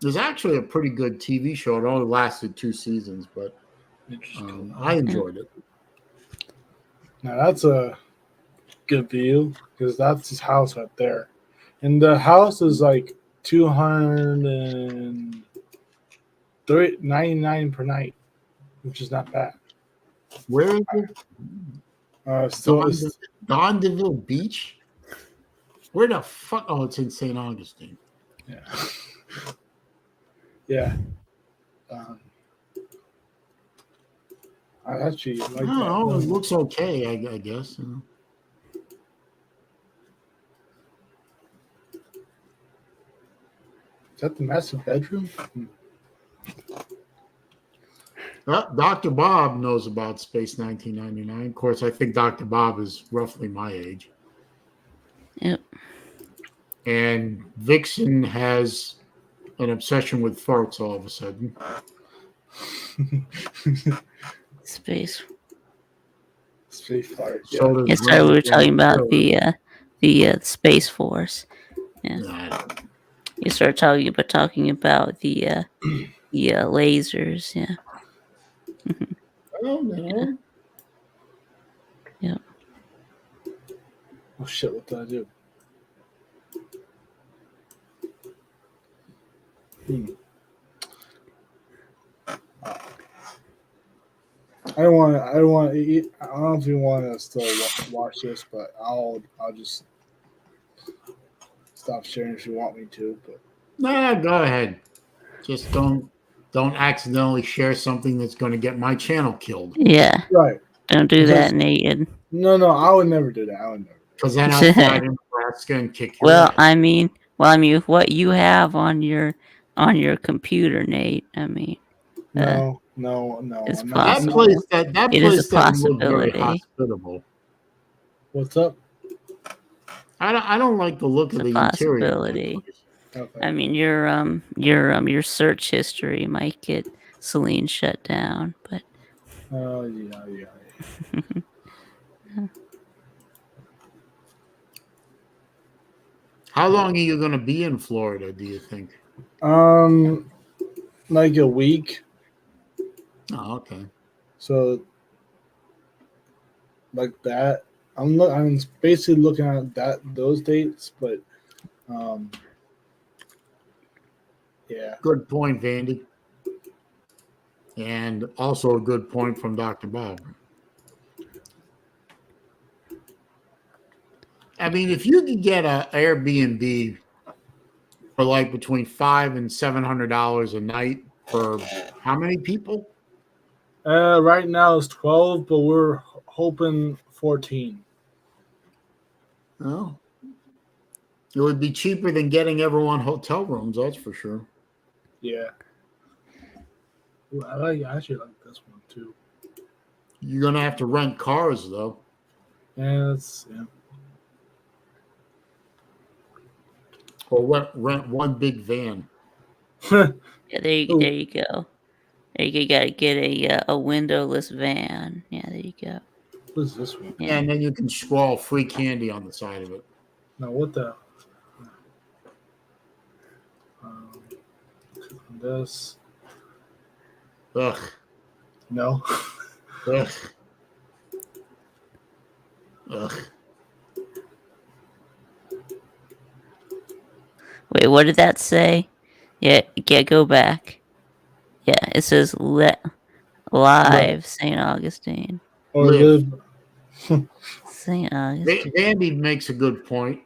A: it was actually a pretty good TV show. It only lasted 2 seasons, but I enjoyed it.
B: Now that's a good view because that's his house right there, and the house is like 299 per night, which is not bad.
A: Where is it?
B: Still,
A: Dondeville Beach? Where the fuck? Oh, it's in St. Augustine.
B: yeah. I actually like that.
A: Oh, it looks okay, I guess.
B: Is that the master bedroom?
A: Well, Dr. Bob knows about Space 1999. Of course, I think Dr. Bob is roughly my age.
C: Yep.
A: And Vixen has an obsession with farts all of a sudden.
C: Space.
B: Flight. Yeah.
A: So does
C: Yes, so we were
A: Randy
C: talking about
A: Johnson.
C: the Space Force. Yeah.
A: Nah,
C: You started talking about the lasers. Yeah.
A: Well, no.
C: Yeah.
B: Oh shit! What did I do? I don't want. I don't want. I don't know if you want to still watch this, but I'll just stop sharing if you want me to. But
A: Nah, go ahead. Just don't accidentally share something that's going to get my channel killed.
C: Yeah.
B: right.
C: Don't do
B: Because-
C: that, Nathan.
B: No, I would never do that. I would never.
A: Because then I'll fly to Nebraska and kick your
C: Well,
A: ass.
C: I mean, with what you have on your computer, Nate. I mean,
B: No.
C: it's
B: I'm not-
A: that
C: possible.
A: place
C: It is a
A: place doesn't look very
C: possibility.
A: hospitable.
B: What's up?
A: I don't like the look of
C: It's a
A: the interior. Of that
C: possibility.
A: place.
B: Okay.
C: I mean, your search history might get Saleen shut down, but
B: Oh yeah.
A: How long are you going to be in Florida, do you think?
B: Like a week.
A: Oh, okay.
B: So, like that. I'm basically looking at those dates, but yeah.
A: Good point, Vandy. And also a good point from Dr. Bob. I mean, if you could get an Airbnb for like between $500 and $700 a night for how many people?
B: Right now it's 12, but we're hoping 14.
A: Oh, it would be cheaper than getting everyone hotel rooms, that's for sure.
B: Yeah. Ooh, I actually like this one too.
A: You're going to have to rent cars, though.
B: Yeah.
A: Or rent one big van.
C: yeah, there you
B: Ooh.
C: go. There you got to get a windowless van. Yeah, there you go.
B: What is this one?
C: Yeah.
A: And then you can scroll free candy on the side of it.
B: Now what the? This.
A: Ugh.
B: No.
A: Ugh. Ugh.
C: Wait, what did that say? Yeah, go back. Yeah, it says live St. Augustine.
B: Or
A: Live.
C: St. Augustine.
A: Vandy makes a good point.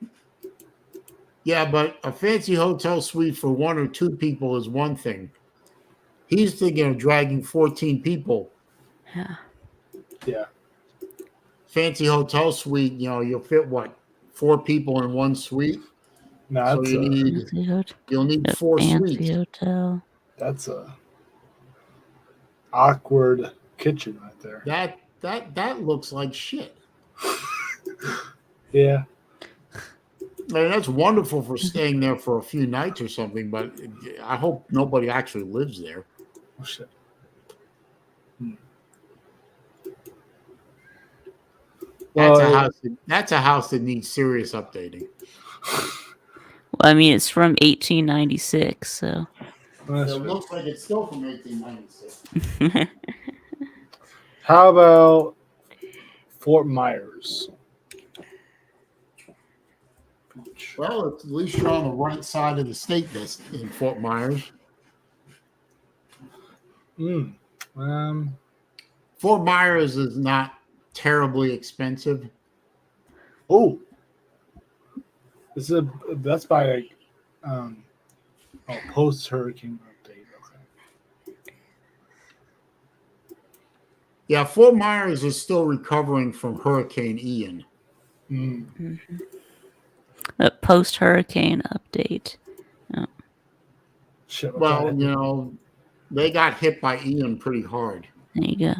A: Yeah, but a fancy hotel suite for one or two people is one thing. He's thinking of dragging 14 people.
C: Yeah.
B: Yeah.
A: Fancy hotel suite, you'll fit what? 4 people in one suite.
B: No,
A: So
B: that's
A: you'll need 4
C: fancy
A: suites.
C: hotel.
B: that's a awkward kitchen right there.
A: That looks like shit.
B: Yeah.
A: I mean, that's wonderful for staying there for a few nights or something, but I hope nobody actually lives there.
B: Oh shit.
A: That's a house that needs serious updating.
C: Well, I mean, it's from 1896, so.
B: That's
A: It
B: fair.
A: looks like it's still from 1896.
B: How about Fort Myers?
A: Well, at least you're on the right side of the state that's in Fort Myers. Fort Myers is not terribly expensive.
B: Oh, that's by post hurricane update. Okay.
A: Yeah, Fort Myers is still recovering from Hurricane Ian.
C: A post hurricane update.
B: Shit,
A: Well, they got hit by Ian pretty hard.
C: There you go.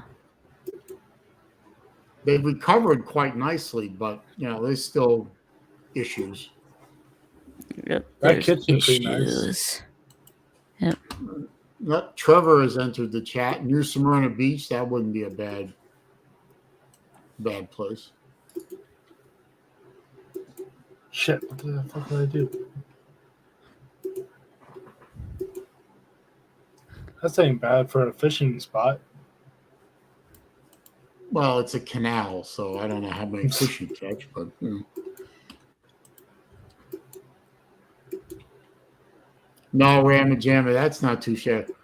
A: They've recovered quite nicely, but there's still issues.
C: Yep,
B: That
C: there's
B: kitchen's pretty nice.
C: Yep.
A: Trevor has entered the chat. New Smyrna Beach, that wouldn't be a bad place.
B: Shit, what the fuck did I do? That's ain't bad for a fishing spot.
A: Well, it's a canal, so I don't know how many fish you catch, but no, Ramajamma, that's not too shabby.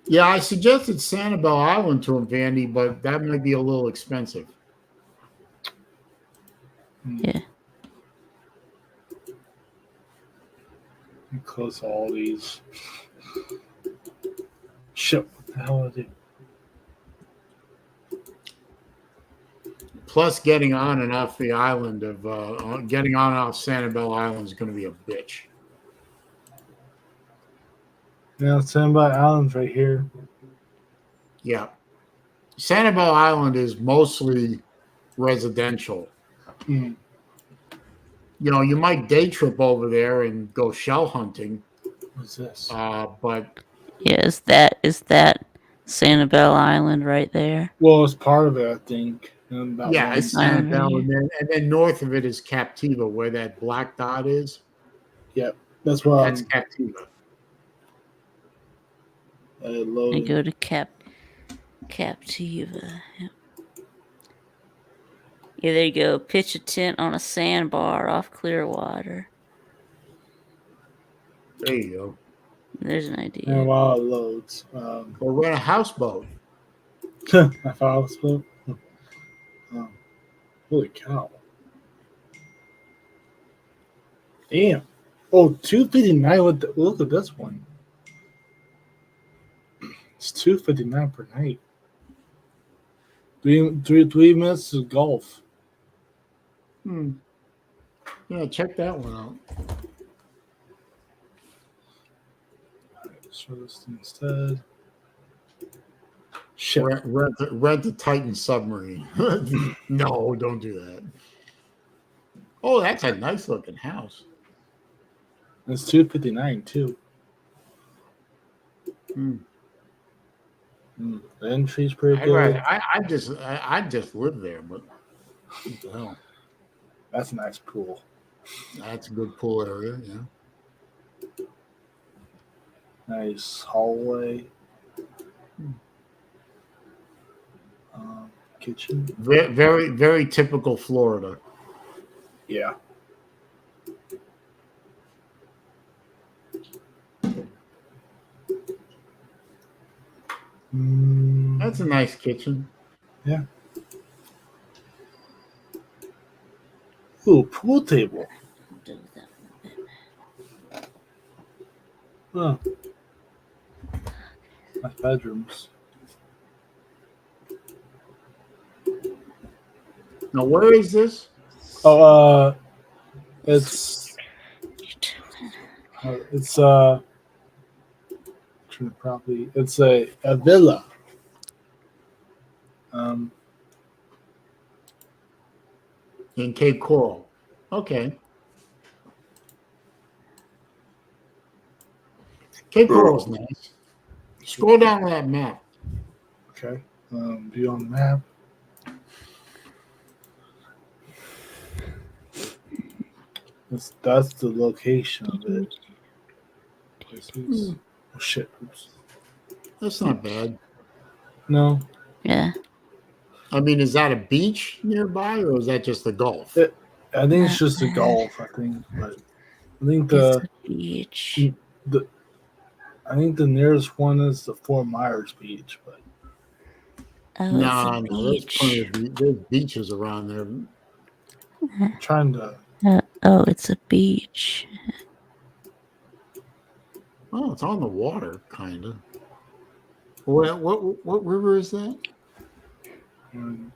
A: Yeah, I suggested Sanibel Island to him, Vandy, but that might be a little expensive.
C: Yeah.
B: Close all these. Shit, what the hell are they?
A: Plus, getting on and off the island of getting on and off Sanibel Island is going to be a bitch.
B: Yeah, Standby Island's right here.
A: Yeah, Sanibel Island is mostly residential.
B: Mm.
A: You know, you might day trip over there and go shell hunting,
B: What's this?
A: but
C: Yeah, is that Sanibel Island right there?
B: Well, it's part of it, I think. And that
A: yeah,
B: one.
A: it's
C: This island right
A: Sanibel,
C: here.
A: and then north of it is Captiva, where that black dot is.
B: Yep, that's what
A: That's Captiva.
C: I
B: loaded.
C: go to Captiva. Yep. Yeah, there you go. Pitch a tent on a sandbar off Clearwater.
A: There you go.
C: There's an idea.
B: And while it loads,
A: Or rent a houseboat.
B: I found split. Holy cow! Damn. Oh, 259 with the, look at this one. It's 259 per night. Three minutes to golf.
A: Yeah, check that one out.
B: Let's show this instead. Shit.
A: Rent the Titan submarine. No, don't do that. Oh, that's a nice looking house.
B: It's 259 too. The entry's pretty good.
A: I just live there, but what the hell?
B: That's a nice pool.
A: That's a good pool area, yeah.
B: Nice hallway. Kitchen.
A: Very, very, very typical Florida.
B: Yeah.
A: That's a nice kitchen.
B: Yeah. Ooh, pool table. Huh. Nice bedrooms.
A: Now, where is this?
B: Oh, it's property. It's a villa.
A: In Cape Coral. Okay. Cape Coral's nice. Scroll down to that map.
B: Okay. View on the map. That's the location of it. Oh shit! Oops.
A: That's not bad.
B: No.
C: Yeah.
A: I mean, is that a beach nearby, or is that just the Gulf?
B: I think it's just a golf. I think, but I think the
C: beach.
B: I think the nearest one is the Fort Myers Beach, but
A: No, there's beaches around there.
B: I'm trying to.
C: It's a beach.
A: Oh, it's on the water, kind of. What river is that?
B: I don't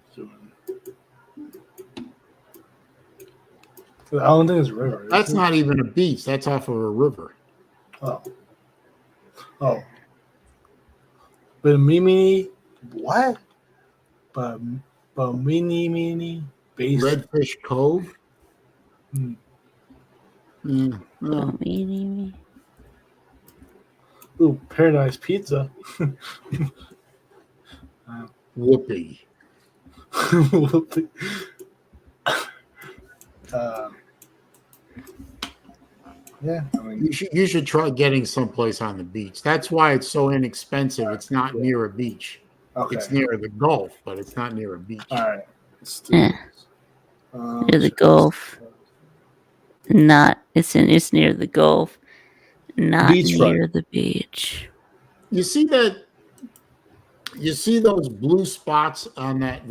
B: think it's a river.
A: That's not even a beach. That's off of a river.
B: Oh. Bimini, what? Bimini base.
A: Redfish Cove. Yeah.
C: Oh,
B: Ooh, Paradise Pizza.
A: Whoopee.
B: Yeah, I mean,
A: You should try getting someplace on the beach. That's why it's so inexpensive. It's not near a beach.
B: Okay.
A: It's near the Gulf, but it's not near a beach.
B: All right. It's still
C: Yeah. Near the
B: check
C: Gulf.
B: this.
C: Not it's near the Gulf, not
B: Beachfront.
C: near the beach.
A: You see that? You see those blue spots on that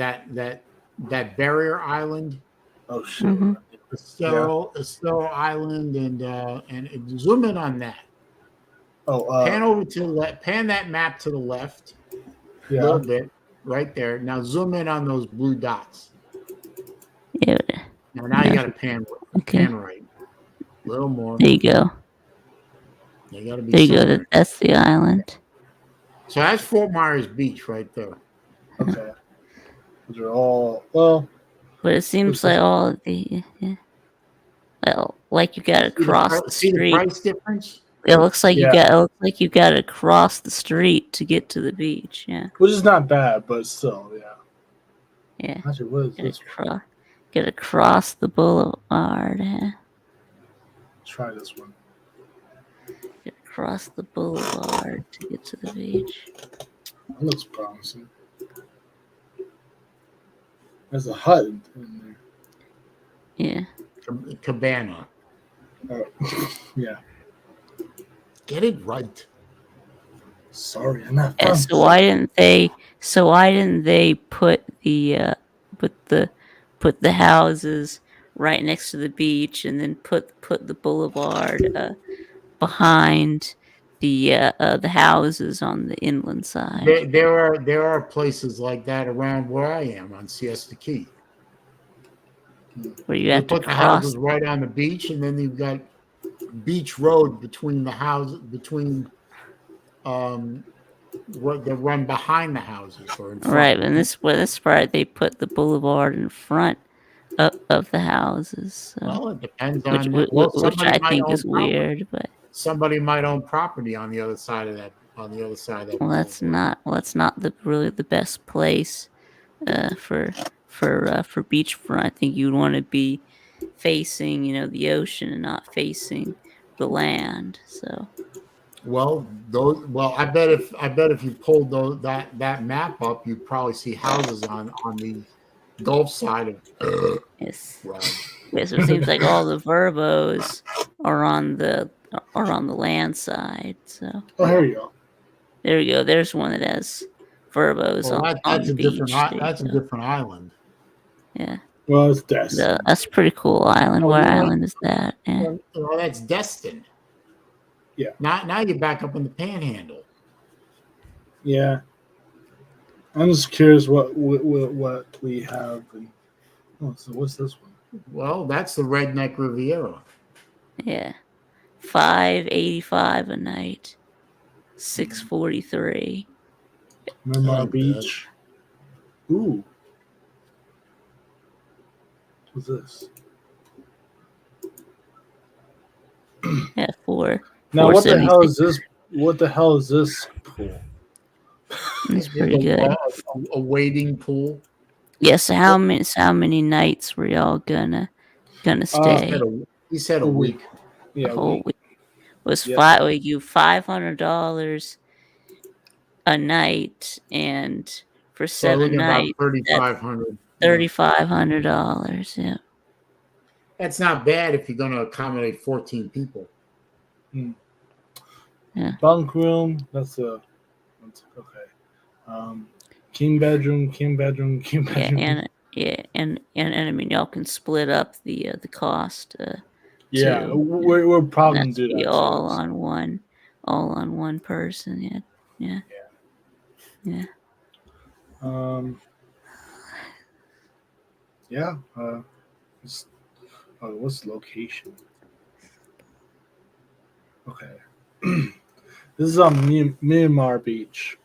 A: barrier island,
B: Oh shit.
C: Mhm.
A: Estero Island, and zoom in on that.
B: Oh,
A: Pan over to the left. Pan that map to the left a
B: yeah.
A: little bit, right there. Now zoom in on those blue dots.
C: Yeah.
A: Now you got to pan
C: Okay.
A: right. A little more.
C: There you go.
A: You got to be
C: There you go.
A: somewhere.
C: That's the island.
A: So that's Fort Myers Beach right there.
B: Okay. Those are all well.
C: But it seems like all of the well, like you got to cross the
A: See the
C: street.
A: price difference?
C: It looks like
B: Yeah.
C: you got to cross the street to get to the beach. Yeah.
B: Which is not bad, but still, yeah.
C: Yeah.
B: Actually, what is
C: Gotta
B: this one?
C: gotta cross the boulevard. Yeah.
B: Try this one.
C: Gotta cross the boulevard to get to the beach.
B: That looks promising. There's a hut in there.
C: Yeah.
A: Cabana.
B: Yeah.
A: Get it right.
B: Sorry, I'm not.
C: Yeah, so why didn't they put the houses right next to the beach and then put the boulevard behind the houses on the inland side?
A: There are places like that around where I am on Siesta Key.
C: Where you
A: They
C: have to
A: put the
C: cross.
A: houses right on the beach, and then you've got beach road between the houses, what they run behind the houses or in front.
C: Right, and this part they put the boulevard in front of the houses. So.
A: Well, it depends
C: Which,
A: on.
C: which,
A: Well,
C: which
A: somebody
C: I
A: might
C: think
A: own
C: is
A: property.
C: weird, but
A: Somebody might own property on the other side of that.
C: well, that's not really the best place for beachfront. I think you'd want to be facing, the ocean and not facing the land. So
A: Well, I bet if you pulled that map up, you'd probably see houses on the Gulf side of.
C: yes,
A: Well,
C: yes. It seems like all the verbos are on the land side. So
B: Oh, here you go.
C: there you go. There's one that has verbos on
A: that's
C: the
A: a
C: beach.
A: different island.
C: Yeah.
B: Well, it's Destin.
C: That's a pretty cool island. What island is that? Yeah.
A: Well, that's Destin.
B: Yeah.
A: Now you're back up in the Panhandle.
B: Yeah. I'm just curious what we have. So what's this one?
A: Well, that's the Redneck Riviera.
C: Yeah. $585 a night. $643.
B: Miramar Beach. Ooh. What's this?
C: Yeah,
B: Now, what the hell is
C: 476.
B: this? What the hell is this pool?
C: It's pretty good.
A: A wading pool.
C: Yeah, so how many nights were y'all gonna stay?
A: He said a week.
B: Yeah,
C: The whole week was
B: Yeah.
C: you $500 a night, and for
A: So we're
C: 7
A: looking about
C: nights,
A: $3,500.
C: $3,500. Yeah.
A: That's not bad if you're going to accommodate 14 people.
C: Yeah.
B: Bunk room. That's okay. King bedroom.
C: Yeah, and I mean y'all can split up the cost.
B: Yeah,
C: too.
B: we're probably gonna
C: That's
B: do that.
C: all on one person. Yeah.
B: Yeah. What's the location? Okay. This is on Miramar Beach.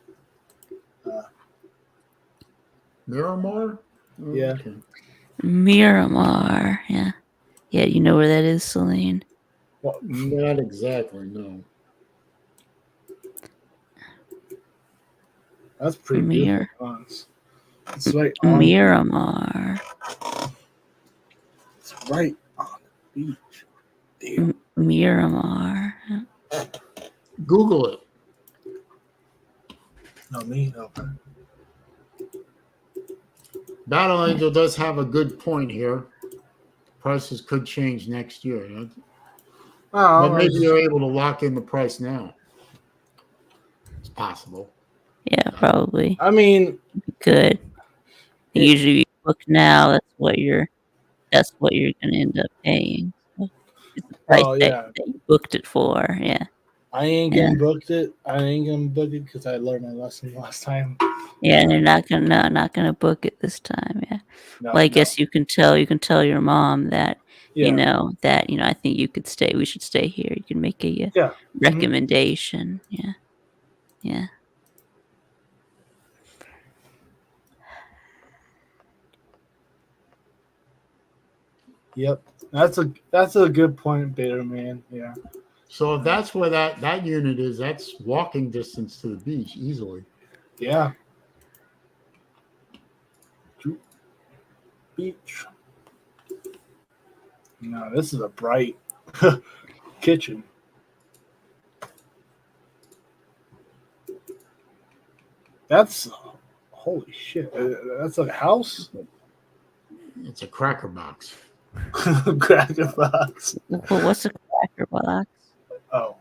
A: Miramar?
B: Yeah.
A: Okay.
C: Miramar. Yeah. You know where that is, Saleen?
B: What?
A: Not exactly, no.
B: That's pretty beautiful. It's right on.
C: Miramar.
B: It's right on the beach. Damn.
C: Miramar.
A: Google it.
B: No, me. Okay.
A: Battle Angel does have a good point here. Prices could change next year. But maybe you're able to lock in the price now. It's possible.
C: Yeah, probably.
B: I mean,
C: Good. Usually, you book now. That's what you're gonna end up paying. So it's the price
B: well,
C: that,
B: yeah.
C: that you booked it for. Yeah.
B: I ain't
C: Yeah.
B: gonna book it. I ain't gonna book it because I learned my lesson last time.
C: Yeah, and they're not gonna book it this time. Yeah.
B: No,
C: Well, I
B: no.
C: guess you can tell your mom that
B: Yeah.
C: I think you could stay. We should stay here. You can make a
B: Yeah. Mhm.
C: recommendation. Yeah. Yeah.
B: Yep. That's a good point, Beta Man. Yeah.
A: So if that's where that unit is, that's walking distance to the beach easily.
B: Yeah. Beach. No, this is a bright kitchen. That's holy shit. That's a house.
A: It's a cracker box.
B: Cracker box.
C: Well, what's a cracker box?
B: Oh,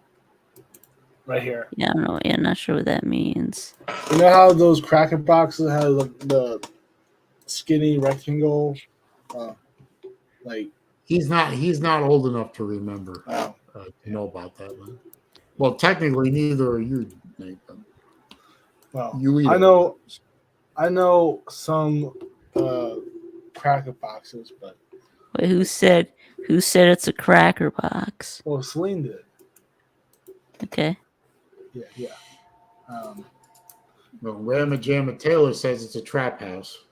B: right here.
C: Yeah, I don't know. Yeah, I'm not sure what that means.
B: You know how those cracker boxes have the skinny rectangle, like
A: He's not old enough to remember to know about that one. Well, technically, neither are you, Nate. But
B: well,
A: you eat
B: I know some cracker boxes, but
C: Wait, who said it's a cracker box?
B: well, Saleen did.
C: Okay.
B: Yeah.
A: Well, Ramma Jamma Taylor says it's a trap house.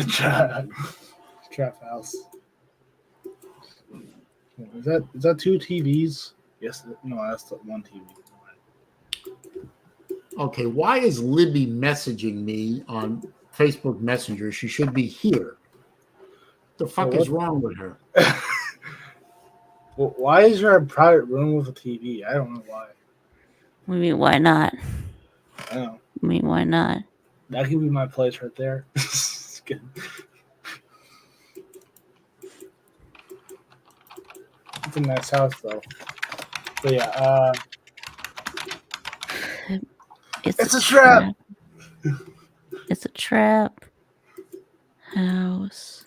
B: Trap house. Is that two TVs? Yes. No, that's the one TV.
A: Okay, why is Libby messaging me on Facebook Messenger? She should be here. The fuck is wrong with her?
B: Well, why is there a private room with a TV? I don't know why.
C: I mean, why not?
B: I don't know.
C: I mean, why not?
B: That could be my place right there. Just kidding. It's a nice house though. But yeah, it's a trap.
C: It's a trap house.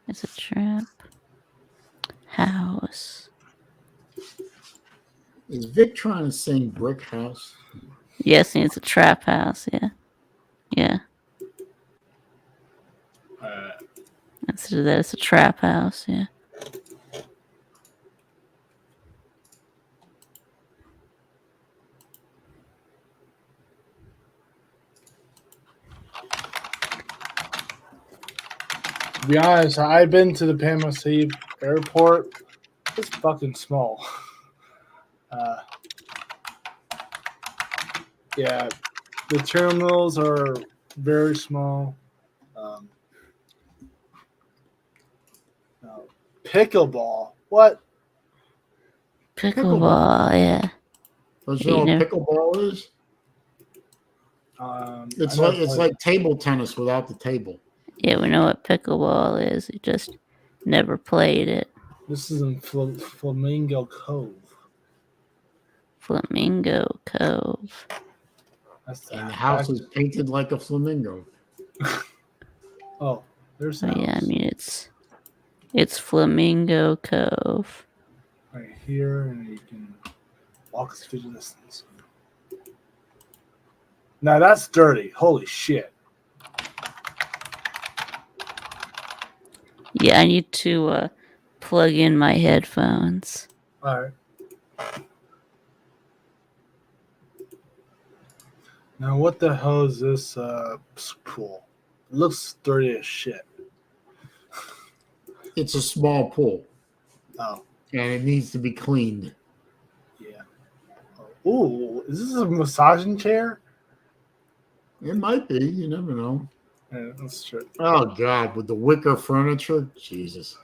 C: It's a trap house.
A: Is Vic trying to sing Brick House?
C: Yes, it's a trap house. Yeah. Yeah. It's a trap house. Yeah.
B: To be honest, I've been to the Panama City airport. It's fucking small. Yeah, the terminals are very small. Pickleball. What?
C: Pickleball. Yeah.
A: Don't you know what pickleball is? It's like table tennis without the table.
C: Yeah, we know what pickleball is. We just never played it.
B: This is in Flamingo Cove.
C: Flamingo Cove.
A: And the house is painted like a flamingo.
B: Oh, there's
C: the house. Yeah, I mean it's Flamingo Cove.
B: Right here, and you can walk through the distance. Now that's dirty. Holy shit.
C: Yeah, I need to plug in my headphones.
B: All right. Now, what the hell is this pool? It looks dirty as shit.
A: It's a small pool.
B: Oh.
A: And it needs to be cleaned.
B: Yeah. Ooh, is this a massaging chair?
A: It might be. You never know.
B: Yeah, that's true.
A: Oh, God. With the wicker furniture? Jesus.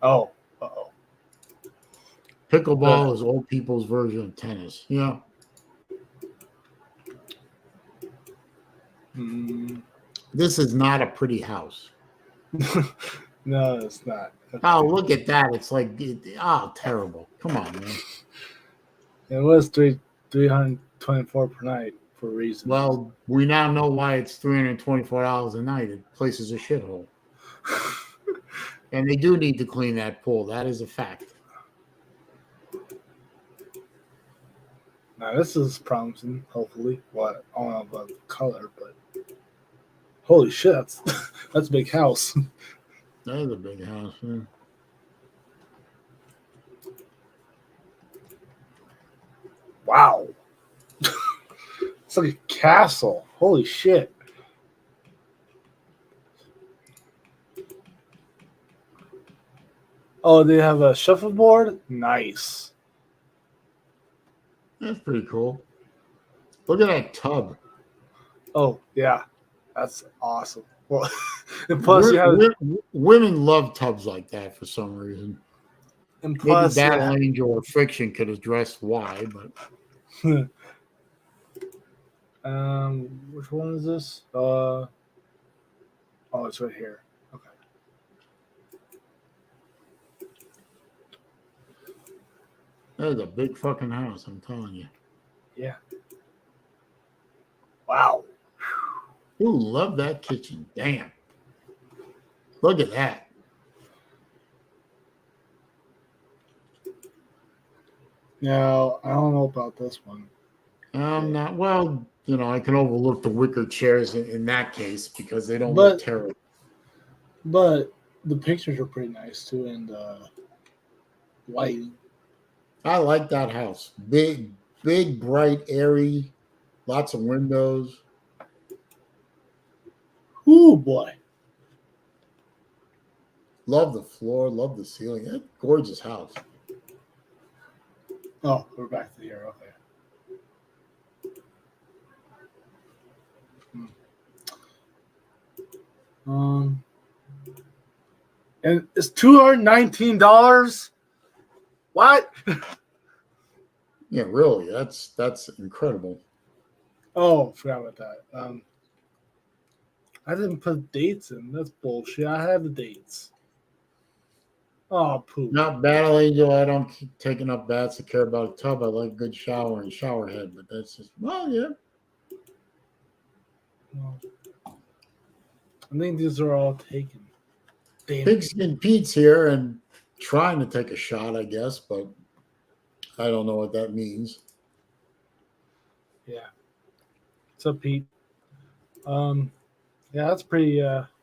B: Oh. Uh-oh.
A: Pickleball is old people's version of tennis. Yeah. This is not a pretty house.
B: No, it's not.
A: Oh, look at that. It's like, terrible. Come on, man.
B: It was 324 per night for a reason.
A: Well, we now know why it's $324 a night. The place is a shithole. And they do need to clean that pool. That is a fact.
B: Now, this is promising, hopefully. Well, I don't know about the color, but holy shit, that's a big house.
A: That is a big house, man.
B: Wow. It's like a castle. Holy shit. Oh, they have a shuffleboard? Nice.
A: That's pretty cool. Look at that tub.
B: Oh, yeah. That's awesome. Well, and plus you have
A: women love tubs like that for some reason.
B: and plus
A: Maybe Battle Angel or Friction could address why, but
B: which one is this? Oh, it's right here. Okay.
A: that is a big fucking house, I'm telling you.
B: Yeah. Wow.
A: Ooh, love that kitchen. Damn. Look at that.
B: Now, I don't know about this one.
A: Not well, I can overlook the wicker chairs in that case because they don't
B: But-
A: look terrible.
B: But the pictures are pretty nice too, and lighting.
A: I like that house. Big, bright, airy, lots of windows.
B: Ooh, boy.
A: Love the floor, love the ceiling. That gorgeous house.
B: Oh, we're back to here. Okay. And it's $219. What?
A: Yeah, really. That's incredible.
B: Oh, forgot about that. I didn't put dates in. That's bullshit. I have the dates. Oh, poop.
A: Not Battle Angel. I don't keep taking up baths to care about a tub. I like a good shower and shower head, but that's just, well, yeah.
B: No. I think these are all taken. Damn.
A: Pigskin Pete's here and trying to take a shot, I guess, but I don't know what that means.
B: Yeah. What's up, Pete? Yeah, that's a pretty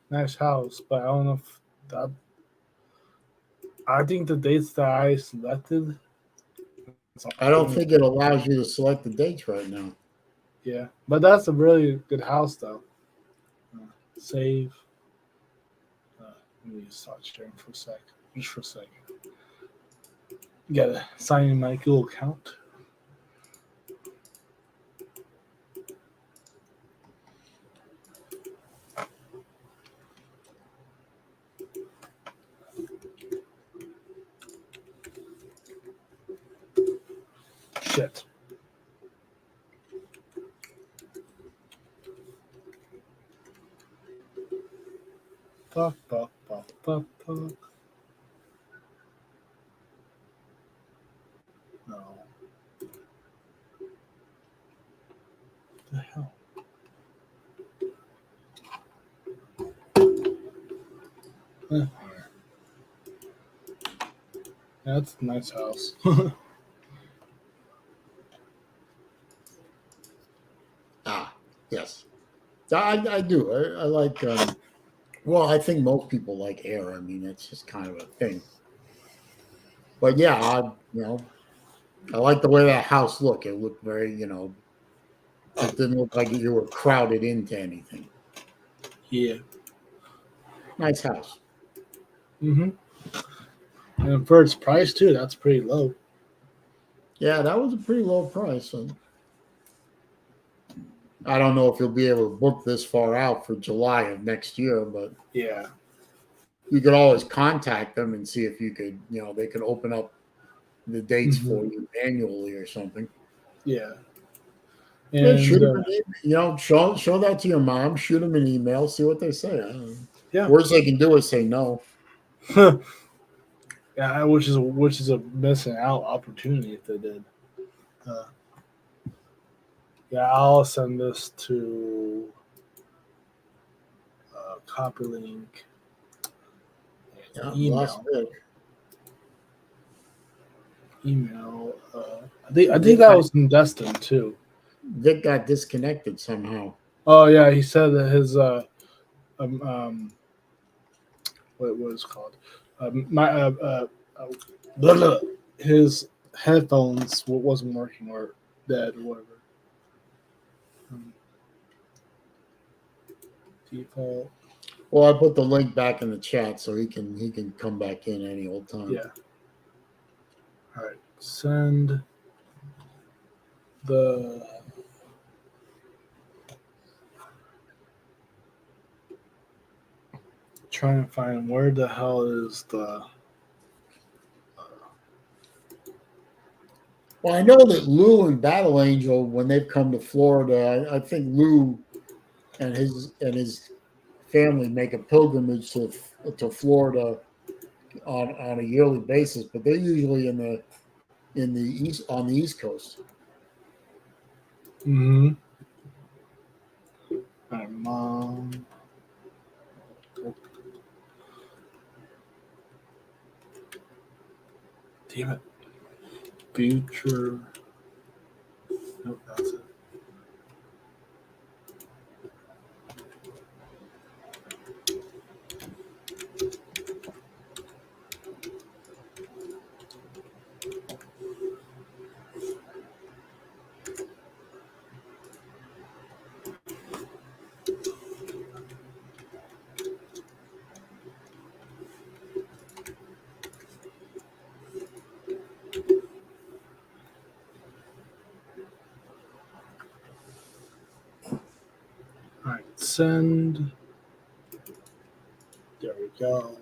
B: nice house, but I don't know if that. I think the dates that I selected.
A: I don't think it allows you to select the dates right now.
B: Yeah, but that's a really good house, though. Save. Let me start sharing for a sec. Just for a second. Gotta sign in my Google account. Shit. Fuck. No. What the hell? Yeah, that's a nice house.
A: Yes. I do. I like, well, I think most people like air. I mean, it's just kind of a thing. But yeah, I like the way that house looked. It looked very, it didn't look like you were crowded into anything.
B: Yeah.
A: Nice house.
B: Mm-hmm. And for its price too, that's pretty low.
A: Yeah, that was a pretty low price. So I don't know if you'll be able to book this far out for July of next year, but
B: Yeah.
A: you could always contact them and see if you could, they could open up the dates
B: Mhm.
A: for you manually or something.
B: Yeah.
A: Yeah,
B: And
A: shoot them an email. Show that to your mom. Shoot them an email. See what they say. I don't know.
B: yeah.
A: Worst they can do is say no.
B: Yeah, which is a missing out opportunity if they did. Yeah, I'll send this to copy link
A: Yeah, lost
B: email.
A: Vic.
B: Email. I think that was in Destin too.
A: Vic got disconnected somehow.
B: Oh yeah, he said that his what was it called my blah, blah, his headphones wasn't working or dead or whatever. Default.
A: Well, I put the link back in the chat so he can come back in any old time.
B: Yeah. All right. Send the trying to find where the hell is the
A: Well, I know that Lou and Battle Angel, when they've come to Florida, I think Lou and his family make a pilgrimage to Florida on a yearly basis, but they're usually in the east on the East Coast.
B: my mom. Damn it. Future. Nope, that's it. All right, send. There we go.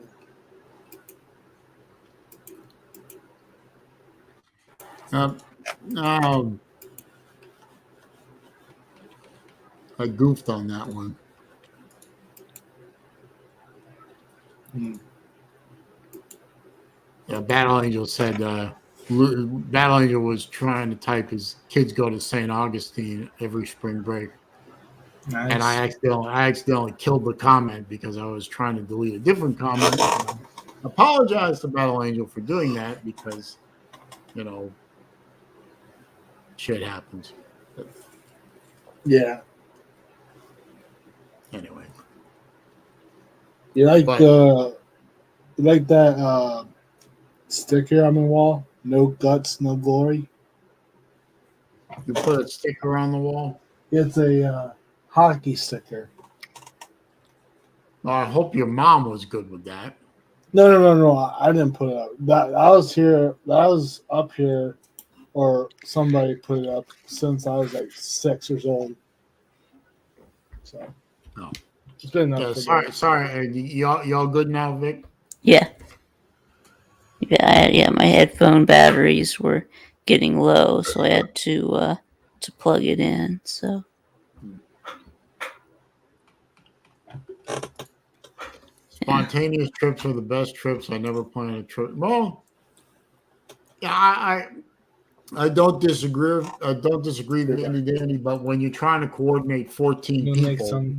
A: I goofed on that one. Yeah, Battle Angel said Battle Angel was trying to type his kids go to St. Augustine every spring break.
B: Nice.
A: And I accidentally killed the comment because I was trying to delete a different comment. I apologize to Battle Angel for doing that because, shit happens. But
B: yeah.
A: anyway.
B: You like that sticker on the wall? No guts, no glory.
A: You put a sticker on the wall?
B: It's a hockey sticker.
A: Well, I hope your mom was good with that.
B: No. I didn't put it up. That I was here. That was up here, or somebody put it up since I was like 6 years old. So,
A: no.
B: It's been up.
A: Yeah, sorry. Y'all good now, Vic?
C: Yeah. Yeah, my headphone batteries were getting low, so I had to plug it in. So
A: Spontaneous trips are the best trips. I never plan a trip. Well, yeah, I don't disagree. I don't disagree with Danny, but when you're trying to coordinate 14 people,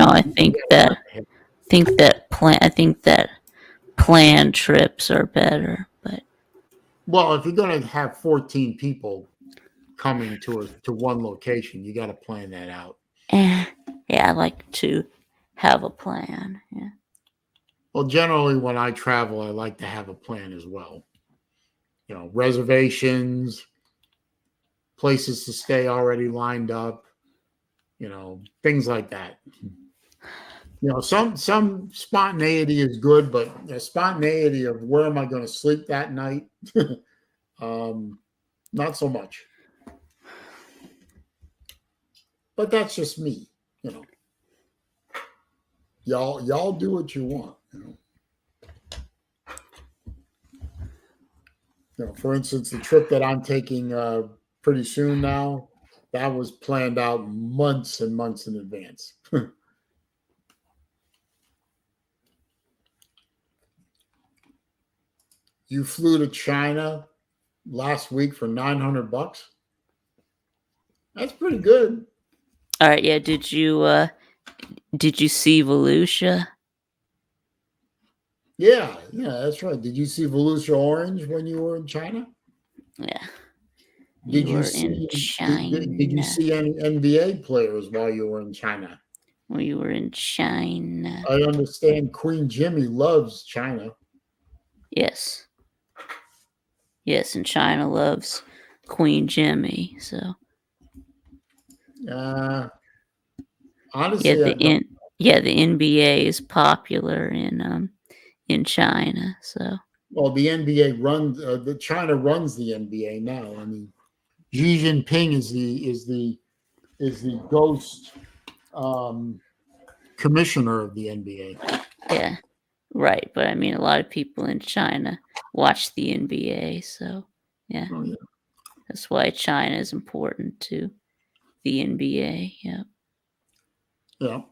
C: I think that planned trips are better, but
A: well, if you're going to have 14 people coming to one location, you got to plan that out.
C: yeah, I like to have a plan. Yeah.
A: Well, generally, when I travel, I like to have a plan as well. Reservations, places to stay already lined up, things like that. Some spontaneity is good, but spontaneity of where am I going to sleep that night, not so much. But that's just me, Y'all do what you want. For instance, the trip that I'm taking pretty soon now, that was planned out months and months in advance. You flew to China last week for $900. That's pretty good.
C: All right, yeah. Did you see Volusia?
A: Yeah, that's right. Did you see Volusia Orange when you were in China?
C: Yeah.
A: Did you
C: were
A: see
C: in
A: did you
C: China.
A: see any NBA players while you were in China?
C: We were in China.
A: I understand Queen Jimmy loves China.
C: Yes. Yes, and China loves Queen Jimmy. So
A: Honestly,
C: yeah, the NBA is popular in China. So
A: well, the NBA runs the China runs the NBA now. I mean, Xi Jinping is the ghost commissioner of the NBA.
C: yeah, right. But I mean, a lot of people in China watch the NBA. So yeah,
A: Oh, yeah.
C: that's why China is important to the NBA. Yeah,
A: Yeah.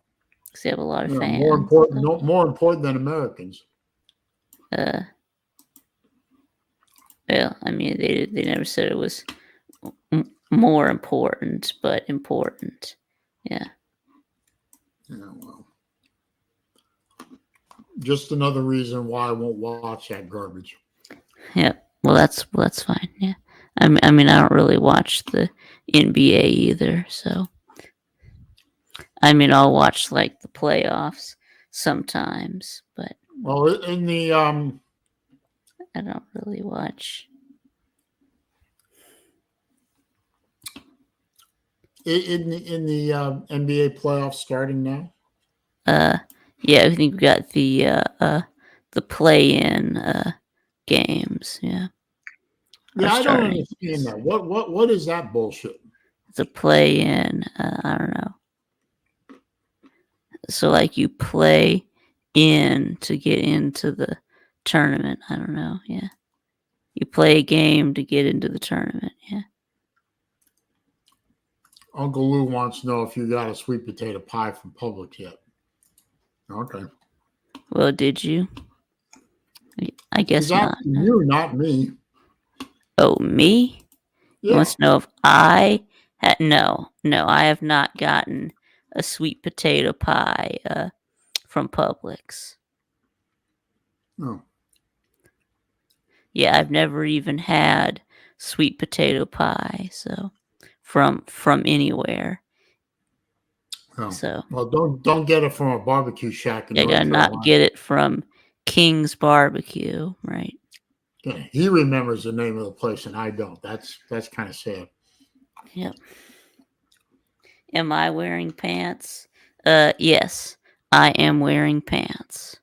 C: because they have a lot of
A: Yeah,
C: fans.
A: more important, no, more important than Americans.
C: Well, I mean, they never said it was more important, but important. Yeah.
A: Yeah, well, just another reason why I won't watch that garbage.
C: Yeah. Well, that's fine. Yeah. I mean, I don't really watch the NBA either, so I mean, I'll watch like the playoffs sometimes, but
A: Well, in the
C: I don't really watch.
A: in the NBA playoffs starting now.
C: Yeah, I think we got the play-in games. Yeah.
A: Yeah, I don't
C: starting.
A: understand that. What is that bullshit?
C: The play-in. I don't know. So like you play in to get into the tournament. I don't know. Yeah. You play a game to get into the tournament. Yeah.
A: Uncle Lou wants to know if you got a sweet potato pie from Publix yet. Okay.
C: Well, did you? I guess
A: He's
C: not.
A: asking you, not me.
C: Oh, me? He
A: Yeah.
C: wants to know if I had. No, I have not gotten a sweet potato pie from Publix.
A: No.
C: Yeah, I've never even had sweet potato pie. So from anywhere.
A: No.
C: So
A: Well, don't get it from a barbecue shack in
C: I
A: North
C: gotta
A: Carolina.
C: not get it from King's Barbecue, right?
A: Yeah, he remembers the name of the place and I don't. That's kind of sad.
C: Yep. Am I wearing pants? Yes, I am wearing pants.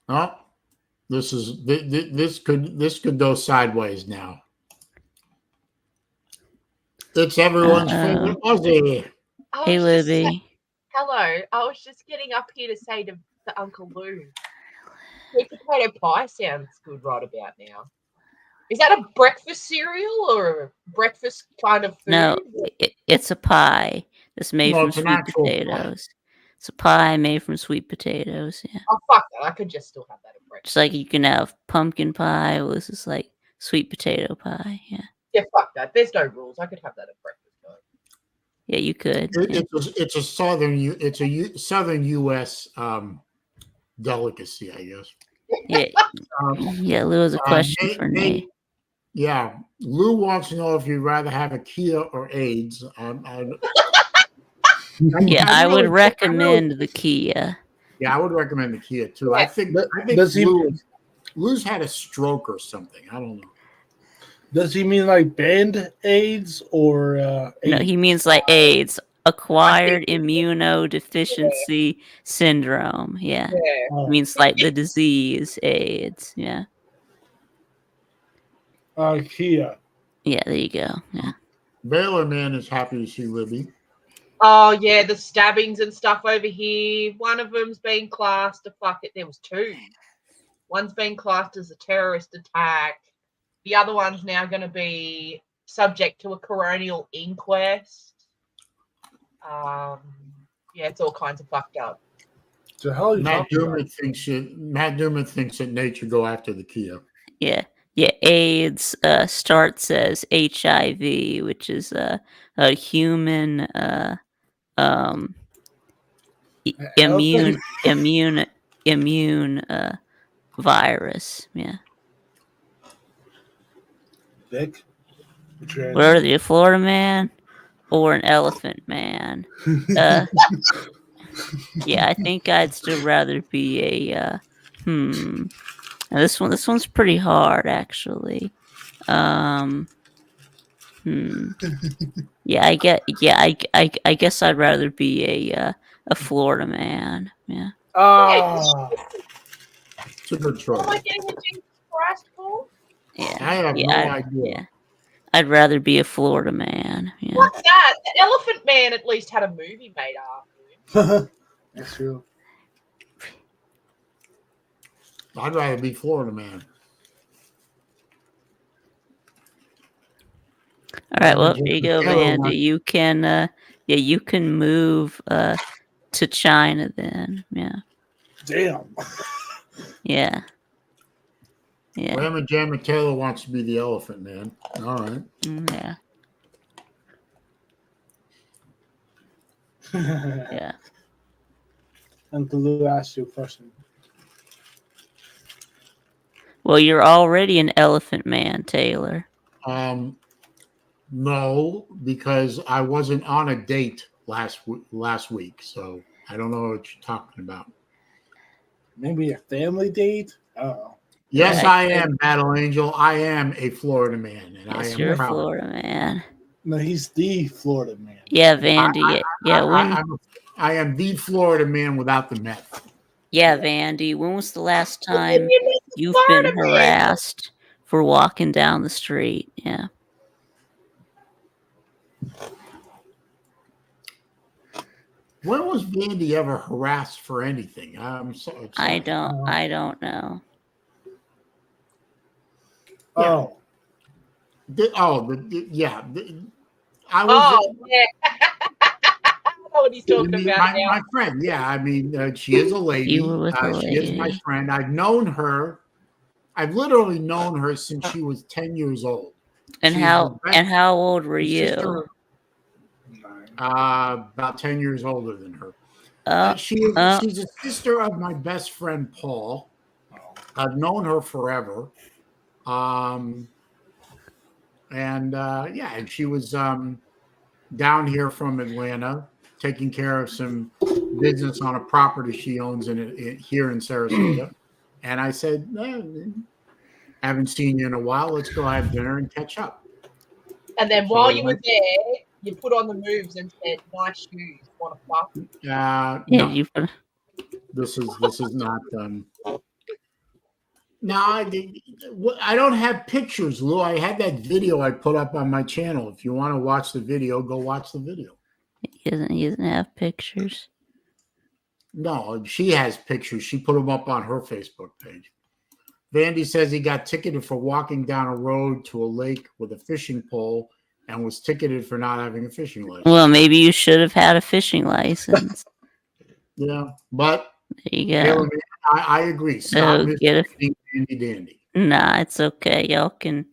A: Oh, this could go sideways now. It's everyone's favorite Aussie.
C: Hey, Libby.
D: Hello. I was just getting up here to say to Uncle Lou, sweet potato pie sounds good right about now. Is that a breakfast cereal or a breakfast kind of food?
C: No, it's a pie that's made
A: No,
C: from
A: it's an
C: sweet
A: actual pie.
C: potatoes. It's a pie made from sweet potatoes. Yeah.
D: Oh, fuck that. I could just still have that at breakfast.
C: Just like you can have pumpkin pie. Well, this is like sweet potato pie. Yeah.
D: Yeah, fuck that. There's no rules. I could have that at breakfast. Though.
C: Yeah, you could. Yeah.
A: It's a southern U.S. Delicacy, I guess.
C: Yeah. Yeah, Lou has a question for Nate.
A: Yeah, Lou wants to know if you'd rather have a Kia or AIDS.
C: Yeah, I would recommend the Kia.
A: Yeah, I would recommend the Kia too. I think Lou's had a stroke or something. I don't know.
B: Does he mean like band-aids or
C: No, he means like AIDS, acquired immunodeficiency syndrome. Yeah. It means like the disease AIDS. Yeah.
B: Kia?
C: Yeah, there you go. Yeah.
A: Baylor man is happy to see Libby.
D: Oh yeah, the stabbings and stuff over here. One of them's been classed there was 2. One's been classed as a terrorist attack. The other one's now going to be subject to a coronial inquest. Yeah, it's all kinds of fucked up.
B: So how are you
A: Matt
B: talking about?
A: Dumont thinks that nature go after the Kia.
C: Yeah. AIDS starts as HIV, which is a human immune virus. Yeah.
B: Vic?
C: What are they, a Florida man or an elephant man? Yeah, I think I'd still rather be a Now this one's pretty hard actually. Yeah, I guess I'd rather be a Florida man. Yeah.
B: Ah,
A: It's a good choice.
D: Am I getting a Jesus Christ call?
C: Yeah.
A: I have no idea.
C: Yeah. I'd rather be a Florida man. Yeah.
D: What's that? The Elephant Man at least had a movie made after him.
B: that's true.
A: I'd rather be Florida man.
C: All right, well, there you go, Vandy. You can move to China then. Yeah.
B: Damn.
C: Yeah. Yeah.
A: Grandma Jamma Taylor wants to be the elephant man. All right.
C: Yeah. Yeah.
B: Uncle Lou asked you a question.
C: Well, you're already an elephant man, Taylor.
A: No, because I wasn't on a date last week, so I don't know what you're talking about.
B: Maybe a family date? I don't know.
A: Yes,
C: Yeah,
A: I am, Battle Angel. I am a Florida man, and
C: Yes,
A: I
C: you're
A: am
C: a
A: proud.
C: Florida man.
B: No, he's the Florida man.
C: Yeah, Vandy.
A: I am the Florida man without the meth.
C: Yeah, Vandy. When was the last time
D: You make the
C: you've
D: Florida
C: been
D: Man.
C: harassed for walking down the street? Yeah.
A: When was Vandy ever harassed for anything? I'm sorry.
C: I don't know.
B: Oh.
A: I was.
D: Oh, yeah. I know what he's talking about now.
A: My friend, yeah. I mean, she is a lady.
C: You were with a
A: She is my
C: lady.
A: friend. I've known her. I've literally known her since she was 10 years old.
C: And
A: She's
C: how old were you?
A: sister, about 10 years older than her. She's a sister of my best friend Paul. I've known her forever. And she was down here from Atlanta, taking care of some business on a property she owns here in Sarasota. And I said, haven't seen you in a while. Let's go have dinner and catch up.
D: And then while you were there, you put on the moves and said, "Nice shoes. Want to fuck?"
C: Yeah,
A: no. This is not. No, I don't have pictures, Lou. I had that video I put up on my channel. If you want to watch the video, go watch the video.
C: He doesn't have pictures.
A: No, she has pictures. She put them up on her Facebook page. Vandy says he got ticketed for walking down a road to a lake with a fishing pole and was ticketed for not having a fishing license.
C: Well, maybe you should have had a fishing license.
A: Yeah, but
C: there you go.
A: I agree. Stop mistreating Vandy Dandy.
C: Nah, it's okay. Y'all can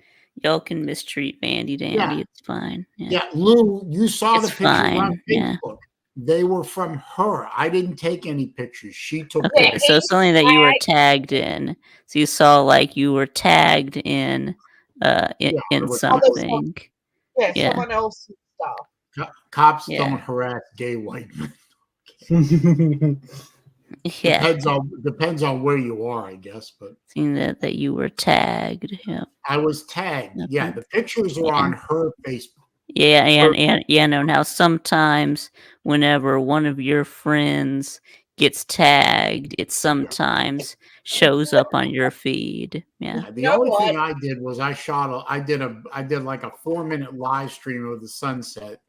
C: mistreat Vandy Dandy.
A: Yeah.
C: It's fine.
A: Yeah, Lou, you saw the pictures on Facebook.
C: Yeah.
A: They were from her. I didn't take any pictures. She took
C: Okay,
A: pictures.
C: so something that you were tagged in. So you saw like you were tagged in something.
D: Yeah, someone else's stuff.
A: Cops don't harass gay white men.
C: Yeah.
A: Depends on where you are, I guess. But
C: seeing that you were tagged. Yeah.
A: I was tagged. Okay. Yeah, the pictures were on her Facebook.
C: Yeah, and now sometimes whenever one of your friends gets tagged, it sometimes shows up on your feed. Yeah.
A: The only thing I did was I did like a 4-minute live stream of the sunset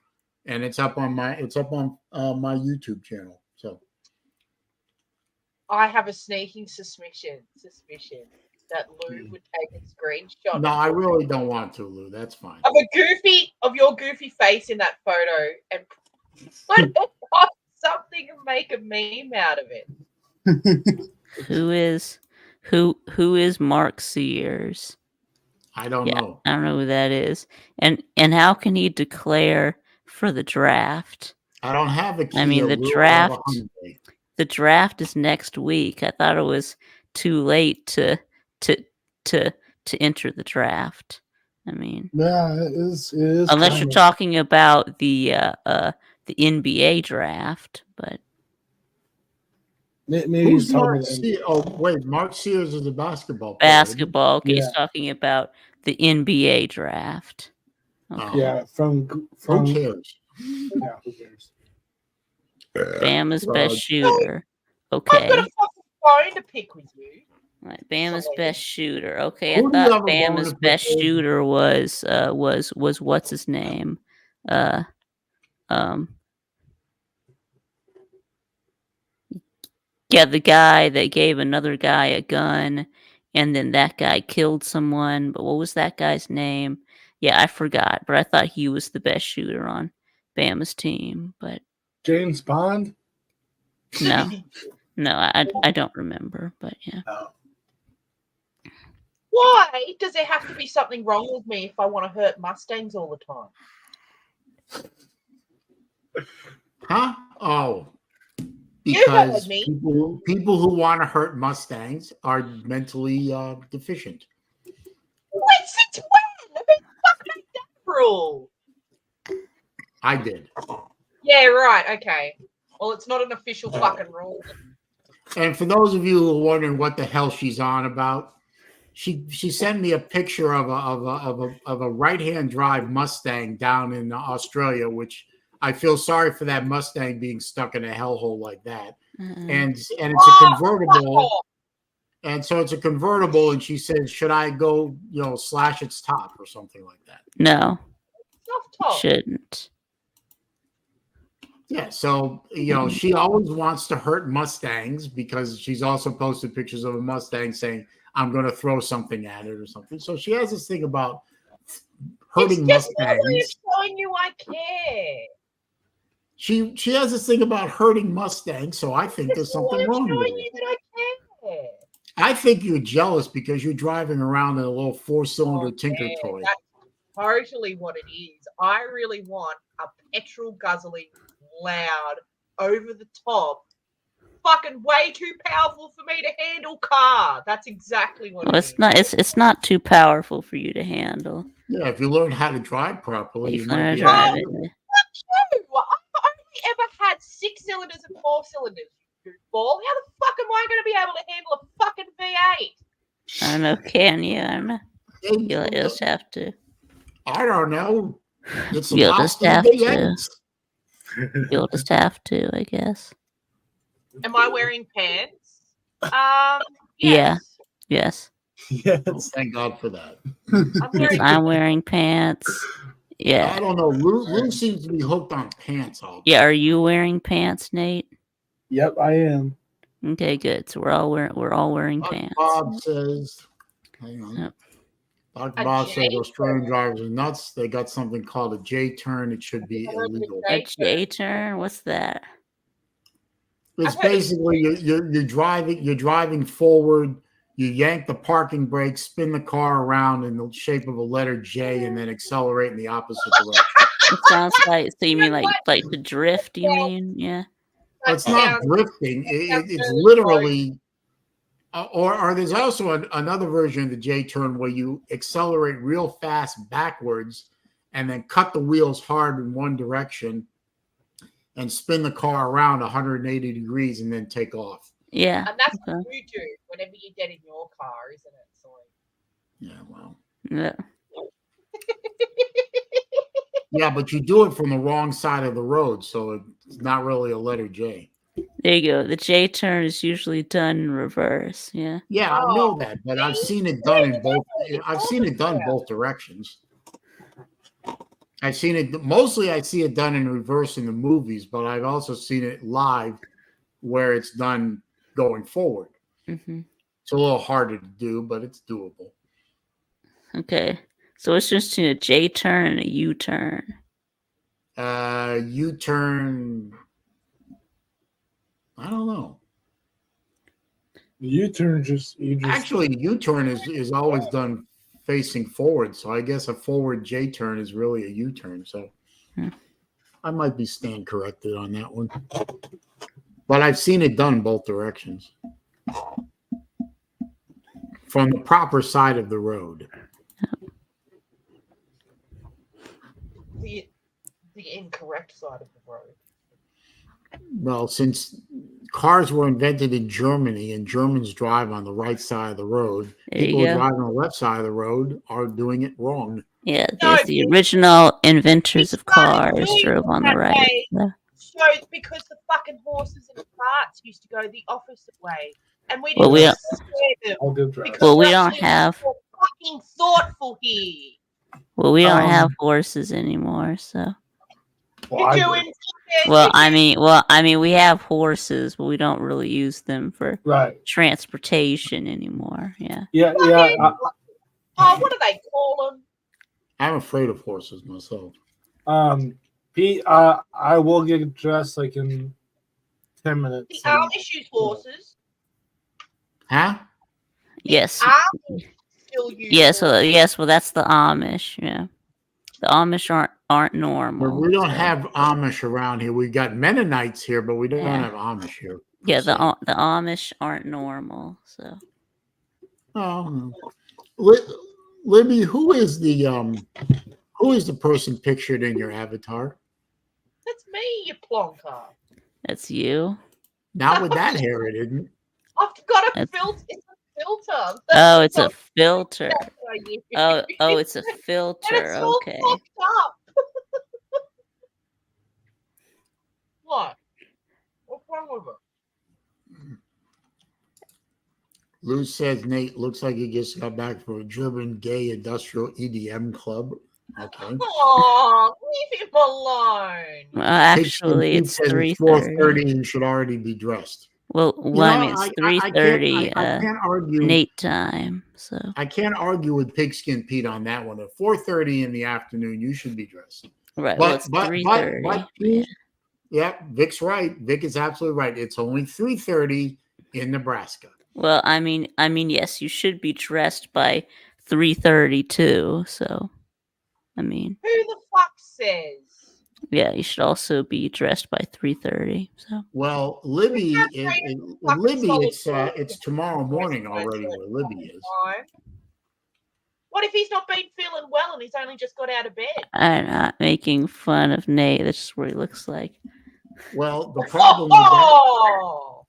A: and it's up on my my YouTube channel. So
D: I have a sneaking suspicion that Lou would take a screenshot
A: no, I really don't want to, Lou. That's fine.
D: of your goofy face in that photo and put it on something and make a meme out of it.
C: Who is Mark Sears?
A: I don't know.
C: I don't know who that is. And how can he declare for the draft?
A: I don't have a key.
C: I mean, the
A: Lou. I have a
C: draft.
A: Hyundai.
C: The draft is next week. I thought it was too late to enter the draft. I mean,
B: Yeah, it is
C: unless
B: kind
C: you're
B: of-
C: talking about the NBA draft, but
B: Maybe
A: Who's
B: he's talking
A: Mark
B: about
A: Sears? Oh, wait, Mark Sears is a basketball player. isn't he?
C: basketball. Okay, he's
B: Yeah.
C: talking about the NBA draft.
A: Oh.
C: Okay.
B: Yeah, from
A: Who cares?
B: yeah, who cares?
C: Bama's best
A: God.
C: shooter.
D: I've
C: Okay.
D: got a fucking phone to pick with you.
C: Right, Bama's
D: Sorry.
C: best shooter. Okay,
A: Who
C: I
A: do you
C: thought
A: have a
C: Bama's
A: bonus
C: best
A: with?
C: shooter was what's his name? Yeah, the guy that gave another guy a gun, and then that guy killed someone. But what was that guy's name? Yeah, I forgot. But I thought he was the best shooter on Bama's team. But
B: James Bond.
C: no, I don't remember. But yeah.
B: Oh.
D: Why does there have to be something wrong with me if I want to hurt Mustangs all the time?
A: Huh? Oh,
D: You heard
A: because
D: me.
A: people who want to hurt Mustangs are mentally deficient.
D: Wait, since when? Who fucking made that rule?
A: I did.
D: Yeah, right. Okay. Well, it's not an official fucking rule.
A: And for those of you who are wondering what the hell she's on about, she sent me a picture of a right-hand drive Mustang down in Australia, which I feel sorry for that Mustang being stuck in a hellhole like that. And it's a convertible, and so it's a convertible. And she said, "Should I go, slash its top or something like that?"
C: No,
D: Soft top.
C: shouldn't.
A: Yeah, so she always wants to hurt Mustangs because she's also posted pictures of a Mustang saying, "I'm going to throw something at it" or something. So she has this thing about hurting
D: It's just another way of
A: Mustangs.
D: showing you I care.
A: She has this thing about hurting Mustangs, so I think there's
D: It's a way
A: something
D: of
A: wrong with
D: showing
A: it.
D: you that I care.
A: I think you're jealous because you're driving around in a little 4-cylinder Tinker
D: man,
A: toy.
D: That's totally what it is. I really want a petrol guzzling, loud, over the top, fucking way too powerful for me to handle car. That's exactly what
C: Well,
D: it
C: it's
D: is.
C: not. It's not too powerful for you to handle.
A: Yeah, if you learn how to drive properly,
C: You
A: you
C: learn
A: might
C: to
A: be
C: drive
A: able to
C: it.
A: do it.
D: True. I've only ever had 6 cylinders and 4 cylinders. You goofball. How the fuck am I going to be able to handle a fucking V8?
C: I don't know. Can you? I don't know. You'll just have to.
A: I don't know. It's
C: You'll
A: about
C: just
A: to
C: have
A: be
C: to.
A: ends.
C: You'll just have to, I guess.
D: Am I wearing pants?
C: Yeah.
D: Yes.
C: Yes.
A: Oh,
B: Yes.
A: thank God for that.
D: I'm
C: Yes,
D: wearing
C: I'm wearing pants.
A: I
C: Yeah.
A: don't know. Lou seems to be hooked on pants all day.
C: Yeah. Are you wearing pants, Nate?
B: Yep, I am.
C: Okay, good. So we're all wearing pants.
A: Bob says, hang on.
C: Yep.
A: Dr.
D: A
A: Bob says
D: J
A: Australian drivers are nuts. They got something called a J turn. It should be illegal.
C: A J turn? What's that?
A: It's
D: I've heard it.
A: basically you're driving forward. You yank the parking brake, spin the car around in the shape of a letter J, and then accelerate in the opposite direction.
C: It sounds like. So you mean like the drift? You mean? Yeah.
D: That
A: It's not
D: sounds-
A: drifting.
D: sounds
A: It's
D: very
A: literally, or there's also another version of the J turn where you accelerate real fast backwards and then cut the wheels hard in one direction and spin the car around 180 degrees and then take off.
C: Yeah.
D: And that's
C: Okay.
D: what you do whenever you get in your car, isn't it? So,
A: Yeah, well,
C: Yeah.
A: yeah, but you do it from the wrong side of the road, so it's not really a letter J.
C: There you go. The J turn is usually done in reverse. Yeah.
A: Yeah, I know that, but I've seen it done in both. I've seen it done
D: Yeah.
A: both directions. I've seen it mostly. I see it done in reverse in the movies, but I've also seen it live where it's done going forward.
C: Mm-hmm.
A: It's a little harder to do, but it's doable.
C: Okay. So it's just a J turn and a U turn.
A: U-turn. I don't know.
B: U-turn just
A: Actually, U-turn is always done facing forward, so I guess a forward J-turn is really a U-turn. So I might be stand corrected on that one, but I've seen it done both directions from the proper side of the road.
D: The incorrect side of the road.
A: Well, since cars were invented in Germany and Germans drive on the right side of the road,
C: There you
A: people who
C: go.
A: drive on the left side of the road are doing it wrong.
C: Yeah,
D: No,
C: there's the original inventors
D: we
C: of
D: started
C: cars
D: doing
C: drove on the
D: that
C: right.
D: way.
C: Yeah.
D: So it's because the fucking horses and carts used to go the opposite way, and we
C: Well,
D: didn't
C: we
D: want
C: don't-
D: to scare them.
B: all good drive.
D: Because
C: Well, we
D: we're
C: don't
D: actually
C: have.
D: more fucking thoughtful here.
C: Well, we don't have horses anymore, so.
D: You're doing
C: Well, I mean, we have horses, but we don't really use them for
B: right.
C: transportation anymore. Yeah.
B: Yeah.
D: what do they call them?
A: I'm afraid of horses myself.
B: Pete, I will get dressed like in 10 minutes.
D: The Amish use horses.
A: Huh?
C: Yes.
D: Amish still use
C: Yes.
D: horses.
C: Yes. Well, that's the Amish. Yeah. The Amish aren't normal.
A: But we don't
C: so-
A: have Amish around here. We got Mennonites here, but we don't
C: Yeah.
A: have Amish here.
C: Yeah. The Amish aren't normal. So.
A: Oh, Libby, who is the person pictured in your avatar?
D: That's me, you plonker.
C: That's you.
A: Not with that hair, it isn't.
D: I've got a
C: That's-
D: filter. It's a filter.
C: Oh, it's a filter.
D: That's what I use.
C: Oh, it's a
D: And
C: filter.
D: it's all
C: Okay.
D: fucked up. What? What's wrong with it?
A: Lou says Nate looks like he just got back from a German gay industrial EDM club. Okay.
D: Oh, leave him alone.
C: Well, actually,
A: Pete
C: it's
A: says
C: 3:30.
A: 4:30 and should already be dressed.
C: Well,
A: You
C: I
A: know,
C: mean, it's
A: I
C: 3:30
A: can't argue.
C: Nate time. So
A: I can't argue with Pigskin Pete on that one. At 4:30 in the afternoon, you should be dressed.
C: right. Well, it's
A: But
C: 3:30.
A: Pete, yeah, Vic's right. Vic is absolutely right. It's only 3:30 in Nebraska.
C: Well, I mean, yes, you should be dressed by 3:30 too. So, I mean,
D: Who the fuck says?
C: yeah, you should also be dressed by 3:30. So,
A: Well, Libby,
D: fucking
A: it's tomorrow morning already where Libby is.
D: What if he's not been feeling well and he's only just got out of bed?
C: I'm not making fun of Nate. That's just what he looks like.
A: Well, the problem with that,
D: Oh!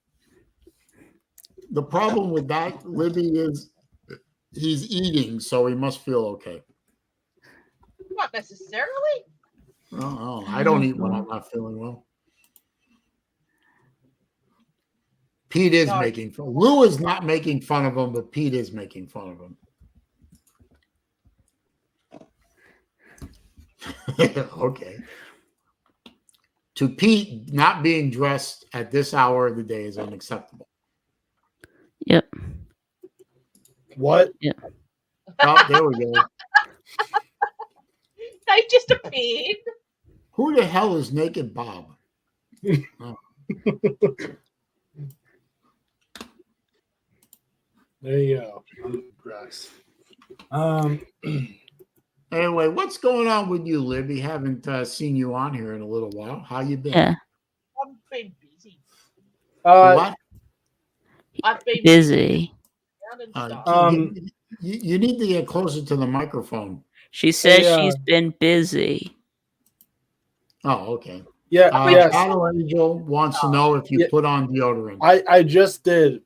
A: the problem with that, Libby, is he's eating, so he must feel okay.
D: Not necessarily.
A: Oh, I don't eat when I'm not feeling well. Pete is
D: No.
A: making fun. Lou is not making fun of him, but Pete is making fun of him. Okay. To Pete, not being dressed at this hour of the day is unacceptable.
C: Yep.
B: What?
A: Oh, there we go.
D: They just appeared.
A: Who the hell is Naked Bob? Oh.
B: There you go. I'm dressed.
A: Anyway, what's going on with you, Libby? Haven't seen you on here in a little while. How you been?
C: Yeah.
D: I've been busy.
A: What?
D: I've been
C: Busy.
D: around and stuff.
A: You need to get closer to the microphone.
C: She says
B: Hey,
C: she's been busy.
A: Oh, okay.
B: Yeah, yes.
A: Battle Angel wants to know if you
B: Yeah.
A: put on deodorant.
B: I just did.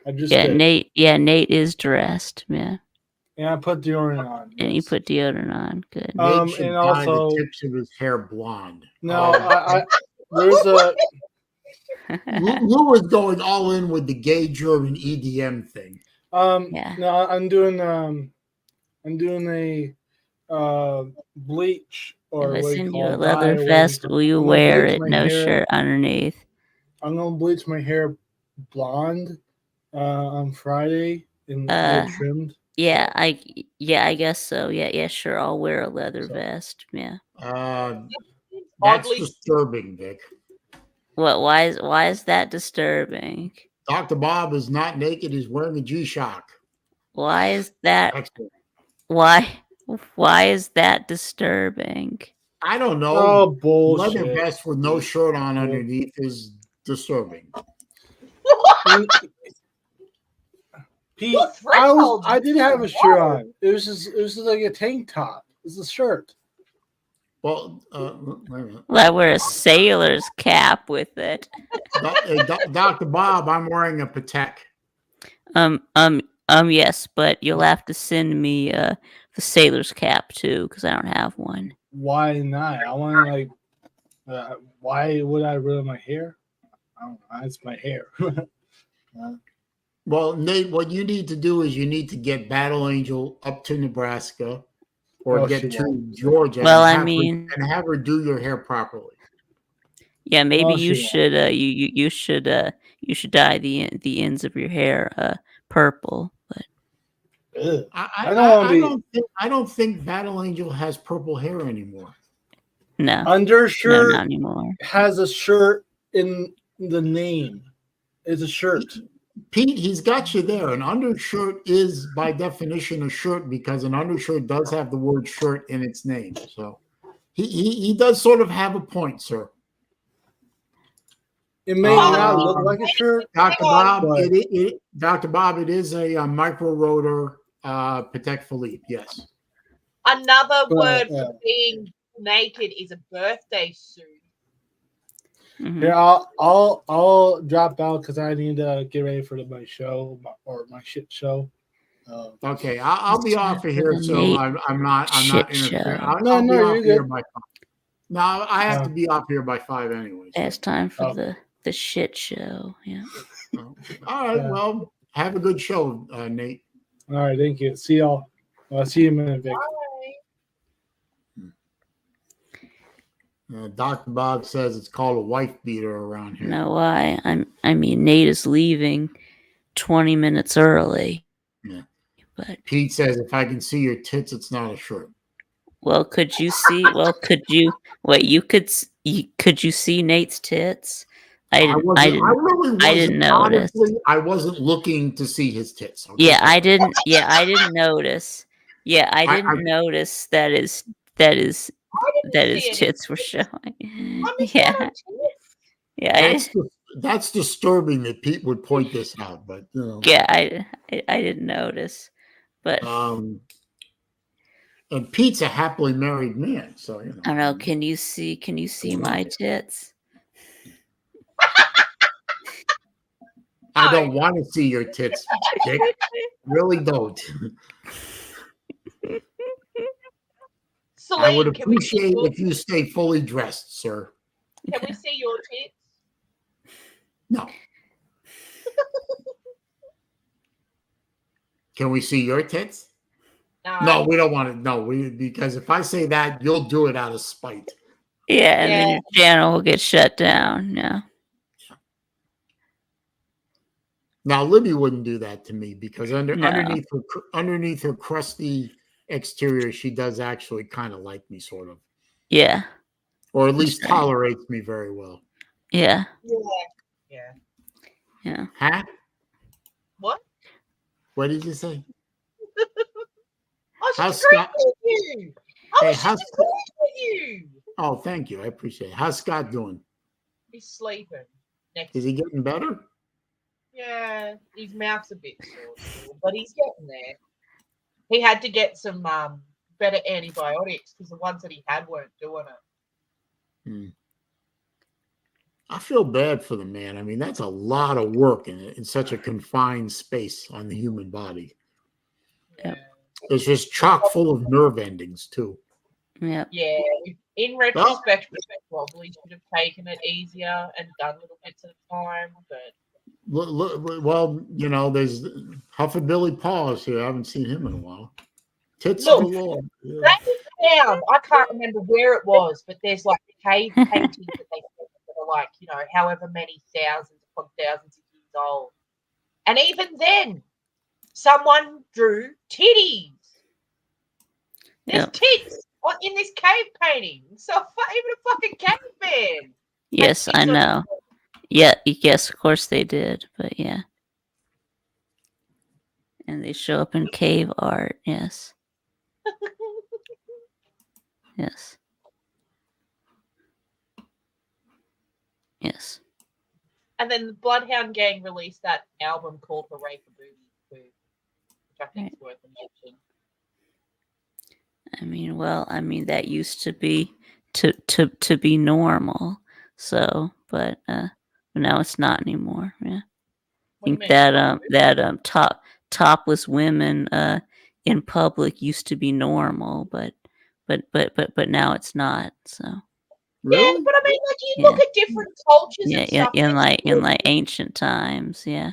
C: Yeah,
B: did.
C: Nate is dressed. Yeah.
B: And I put deodorant on.
C: And you put deodorant on. Good.
A: Nate should
B: and
A: dye
B: also-
A: the tips of his hair blonde.
B: No,
A: Oh.
B: there's a
A: Lou was going all in with the gay German EDM thing.
C: Yeah.
B: no, I'm doing a bleach or
C: If I
B: what do you
C: send you
B: call
C: a
B: it,
C: leather
B: dye or
C: vest,
B: whatever.
C: will you
B: I'm gonna
C: wear
B: bleach
C: it?
B: my
C: No
B: hair.
C: shirt underneath.
B: I'm gonna bleach my hair blonde on Friday and get
C: Uh,
B: it trimmed.
C: Yeah, I guess so. Yeah, sure. I'll wear a leather
B: So-
C: vest. Yeah.
A: That's
D: Oddly,
A: disturbing, Vic.
C: What? Why is that disturbing?
A: Dr. Bob is not naked. He's wearing a G-Shock.
C: Why is that?
A: Excellent.
C: Why is that disturbing?
A: I don't know.
B: Oh
A: Leather
B: bullshit!
A: vest with no shirt on underneath is disturbing.
B: Pete,
D: Your threshold
B: I
D: is
B: didn't have a
D: so
B: shirt
D: low.
B: on. It was just like a tank top. It's a shirt.
A: Well, wait a minute.
C: Well, I wear a sailor's cap with it.
A: Dr. Bob, I'm wearing a Patek.
C: Yes, but you'll have to send me the sailor's cap too, because I don't have one.
B: Why not? I want to like. Why would I ruin my hair? I don't know. It's my hair.
A: Well, Nate, what you need to do is you need to get Battle Angel up to Nebraska or
B: Oh, she
A: get to
B: won't.
A: Georgia
C: Well,
A: and
C: I
A: have
C: mean-
A: her, and have her do your hair properly.
C: Yeah, maybe
B: Oh,
C: you
B: she
C: should you should dye the ends of your hair purple. But
B: Ugh.
A: I
B: don't wanna be-
A: don't think Battle Angel has purple hair anymore.
C: no,
B: Undershirt
C: not anymore.
B: has a shirt in the name. It's a shirt.
A: Pete, he's got you there. An undershirt is by definition a shirt because an undershirt does have the word shirt in its name. So he does sort of have a point, sir.
B: It may not look like a shirt.
A: Dr.
D: Hang on.
A: Bob,
B: But-
A: Dr. Bob, it is a micro rotor Patek Philippe. Yes.
D: Another
B: But,
D: word
B: yeah.
D: for being naked is a birthday suit.
C: Mhm.
B: Here, I'll drop out because I need to get ready for my show or my shit show.
A: Okay, I'll be off of here, so
C: Nate
A: I'm not
C: shit
A: interfering.
C: show.
A: I'll
B: No,
A: be
B: no,
A: off
B: you're
A: here
B: good.
A: by 5. No, I have to be off here by 5 anyways.
C: It's time for
B: Okay.
C: the shit show. Yeah.
A: All right,
B: Yeah.
A: well, have a good show, Nate.
B: All right, thank you. See y'all. I'll see you in a minute, Vic.
D: Bye.
A: Dr. Bob says it's called a wife beater around here.
C: No, why? I mean, Nate is leaving 20 minutes early.
A: Yeah.
C: But
A: Pete says if I can see your tits, it's not a shirt.
C: well, could you see? Well, could you? Wait, could you see Nate's tits? I
A: really
C: didn't notice.
A: Honestly, I wasn't looking to see his tits. Okay?
C: Yeah, I didn't. Yeah, I didn't notice. Yeah, I
A: I-
C: didn't notice that his
D: I didn't see any
C: tits were showing.
D: I missed
C: Yeah,
D: out on tits.
C: yeah,
A: That's disturbing that Pete would point this out, but you know.
C: yeah. I didn't notice, but
A: And Pete's a happily married man, so you know.
C: I don't know. Can you see my tits?
A: I don't want to see your tits, Dick. Really don't. I would
D: Celine, can we see
A: appreciate
D: your-
A: if you stay fully dressed, sir.
D: Can we see your tits?
A: No. Can we see your tits? No, we don't want to. No, because if I say that, you'll do it out of spite.
C: Yeah, and then
D: Yeah.
C: your channel will get shut down. Yeah.
A: Now, Libby wouldn't do that to me because
C: No.
A: underneath her crusty exterior, she does actually kind of like me, sort of,
C: Yeah.
A: or at least
C: Sure.
A: tolerates me very well.
C: Yeah.
D: Yeah.
C: Yeah.
A: Huh?
D: What?
A: What did you say?
D: I was
A: How's
D: just agreeing
A: Scott-
D: with you. I
A: Hey,
D: was
A: how's
D: just agreeing with you.
A: Oh, thank you. I appreciate it. How's Scott doing?
D: He's sleeping. Next.
A: Is he getting better?
D: Yeah, his mouth's a bit sore, still, but he's getting there. He had to get some better antibiotics because the ones that he had weren't doing it.
A: I feel bad for the man. I mean, that's a lot of work in such a confined space on the human body.
C: Yep.
A: It's just chock full of nerve endings, too.
C: Yeah.
D: Yeah. In retrospect, we probably should have taken it easier and done little bits at a time, but
A: Well, you know, there's Hufflebilly Paws here. I haven't seen him in a while. Tits
D: Look,
A: of the Lord. Yeah.
D: that is found, I can't remember where it was, but there's like cave paintings that they found that are like, however many thousands upon thousands of years old. And even then, someone drew titties. There's
C: Yep.
D: tits in this cave painting. So even a fucking caveman.
C: Yes, I
D: tits on
C: know. Yeah, yes, of course they did, but yeah. And they show up in cave art, yes. Yes. Yes.
D: And then the Bloodhound Gang released that album called Hooray for Booty too, which I think is worth a mention.
C: I mean that used to be to be normal. So, but now it's not anymore. Yeah. I think that topless women in public used to be normal, but now it's not. So
A: Really?
D: Yeah, but I mean, like you look at different cultures
C: yeah,
D: and stuff.
C: in like
D: it's still-
C: ancient times, yeah.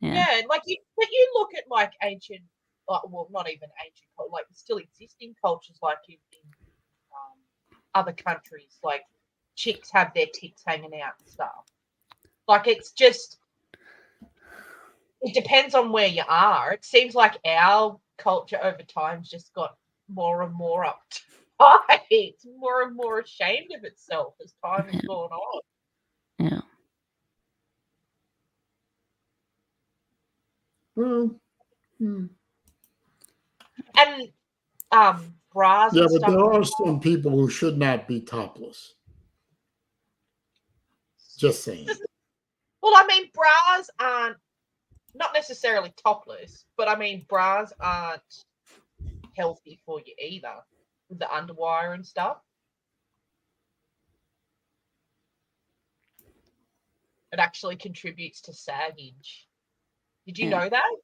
D: yeah, like but you look at like ancient, well, not even ancient, like still existing cultures, like in other countries, like chicks have their tits hanging out and stuff. Like it's just, it depends on where you are. It seems like our culture over time's just got more and more uptight. It's more and more ashamed of itself as time has gone on.
C: Yeah.
A: Well,
D: And bras
A: yeah,
D: and
A: but
D: stuff.
A: there are some people who should not be topless. Just saying.
D: Well, I mean, bras aren't not necessarily topless, but I mean, bras aren't healthy for you either with the underwire and stuff. It actually contributes to saggage. Did you know that?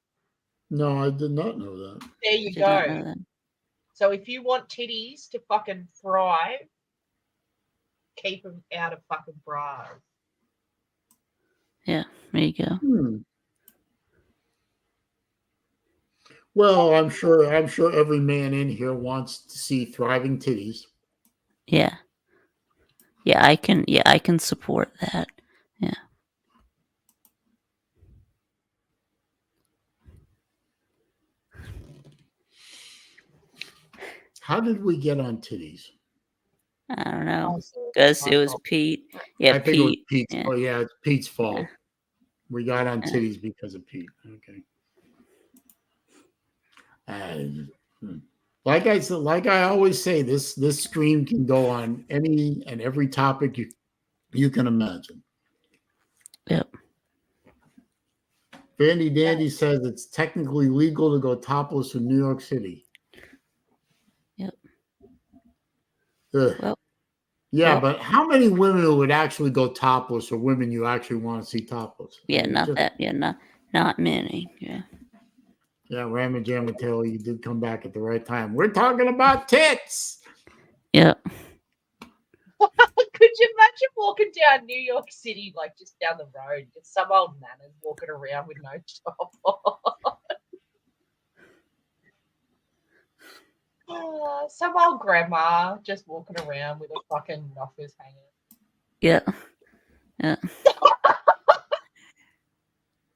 A: No, I did not know that.
D: There you
C: Did not know
D: go.
C: that.
D: So if you want titties to fucking thrive, keep them out of fucking bras.
C: Yeah, there you go.
A: Well, I'm sure every man in here wants to see thriving titties.
C: Yeah. Yeah, I can support that. Yeah.
A: How did we get on titties?
C: I don't know.
D: Also,
C: Because it was
D: Michael.
C: Pete. Yeah,
A: I think it was
C: Pete.
A: Pete's.
C: Yeah.
A: Oh, yeah, it's Pete's fault.
C: Yeah.
A: We got on
C: Yeah.
A: titties because of Pete. Okay. Like I said, like I always say, this stream can go on any and every topic you can imagine.
C: Yep.
A: Vandy Dandy says it's technically legal to go topless in New York City.
C: Yep.
A: Ugh.
C: Well,
A: Yeah,
C: well,
A: but how many women would actually go topless, or women you actually want to see topless?
C: yeah,
A: I mean,
C: not
A: just-
C: that. Yeah, not many. Yeah.
A: Yeah, Ramajam Taylor, you did come back at the right time. We're talking about tits.
C: Yep.
D: Could you imagine walking down New York City, like just down the road, just some old nanas walking around with no top on? Some old grandma just walking around with her fucking knockers hanging.
C: Yeah. Yeah.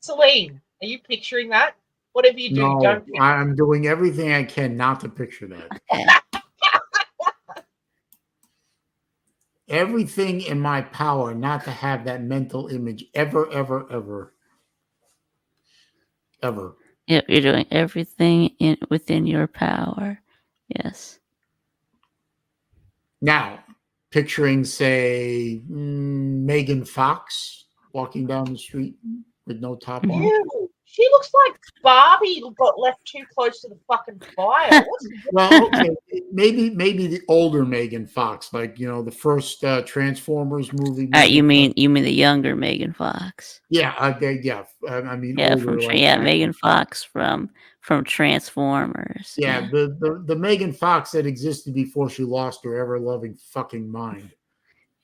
D: Saleen, are you picturing that? Whatever you do,
A: No,
D: don't picture.
A: I'm doing everything I can not to picture that.
C: Okay.
A: Everything in my power not to have that mental image ever, ever, ever, ever.
C: Yep. You're doing everything within your power. Yes.
A: Now, picturing, say, Megan Fox walking down the street with no top on.
D: Ew, she looks like Barbie got left too close to the fucking fire. What's
A: Well, okay, maybe the older Megan Fox, like the first Transformers movie.
C: You mean the younger Megan Fox?
A: Yeah, I mean,
C: Yeah,
A: older, like that.
C: Megan Fox from Transformers.
A: Yeah, the Megan Fox that existed before she lost her ever loving fucking mind.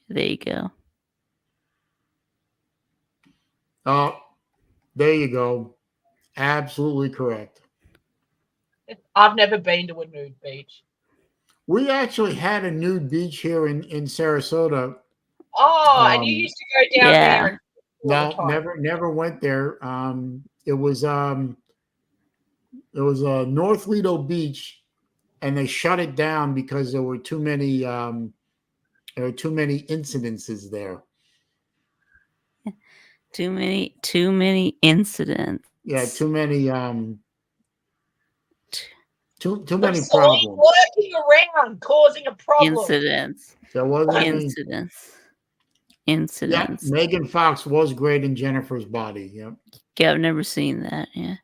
C: There you go.
A: Oh, there you go. Absolutely correct.
D: I've never been to a nude beach.
A: We actually had a nude beach here in Sarasota.
D: Oh, and you used to go down
C: Yeah.
D: there. And all the
A: No,
D: time.
A: never went there. It was North Lido Beach, and they shut it down because there were too many incidences there.
C: Too many incidents.
A: Yeah, too many too
D: Like
A: many
D: Celine
A: problems.
D: working around, causing a problem.
C: Incidents.
A: There wasn't any.
C: Incidents.
A: Yeah,
C: Incidents.
A: Megan Fox was great in Jennifer's Body. Yep.
C: Yeah, I've never seen that. Yeah.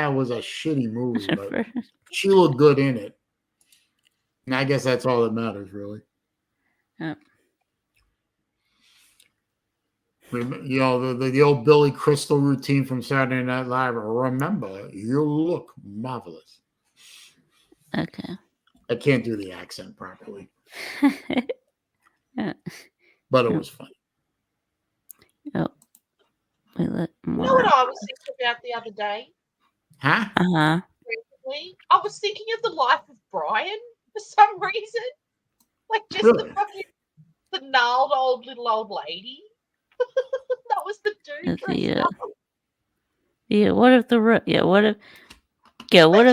A: It was a shitty movie, but she looked good in it. And I guess that's all that matters, really.
C: Yeah.
A: You know, the old Billy Crystal routine from Saturday Night Live. Remember, you look marvelous.
C: Okay.
A: I can't do the accent properly,
C: Yeah.
A: but it was funny.
C: Oh. We let
D: You know what I was thinking about the other day?
A: Huh?
C: Uh-huh.
D: Recently? I was thinking of the life of Brian for some reason. Like just
A: Really?
D: the gnarled little old lady. That was the dude. dressed up.
C: What if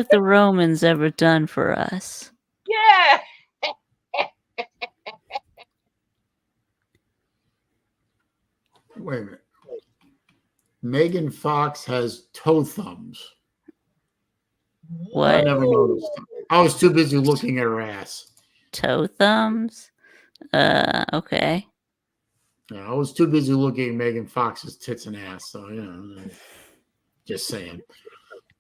C: the Romans ever done for us?
D: Yeah.
A: Wait a minute. Megan Fox has toe thumbs. I
C: What?
A: never noticed. I was too busy looking at her ass.
C: Toe thumbs? Okay.
A: Yeah, I was too busy looking at Megan Fox's tits and ass. So, you know, just saying.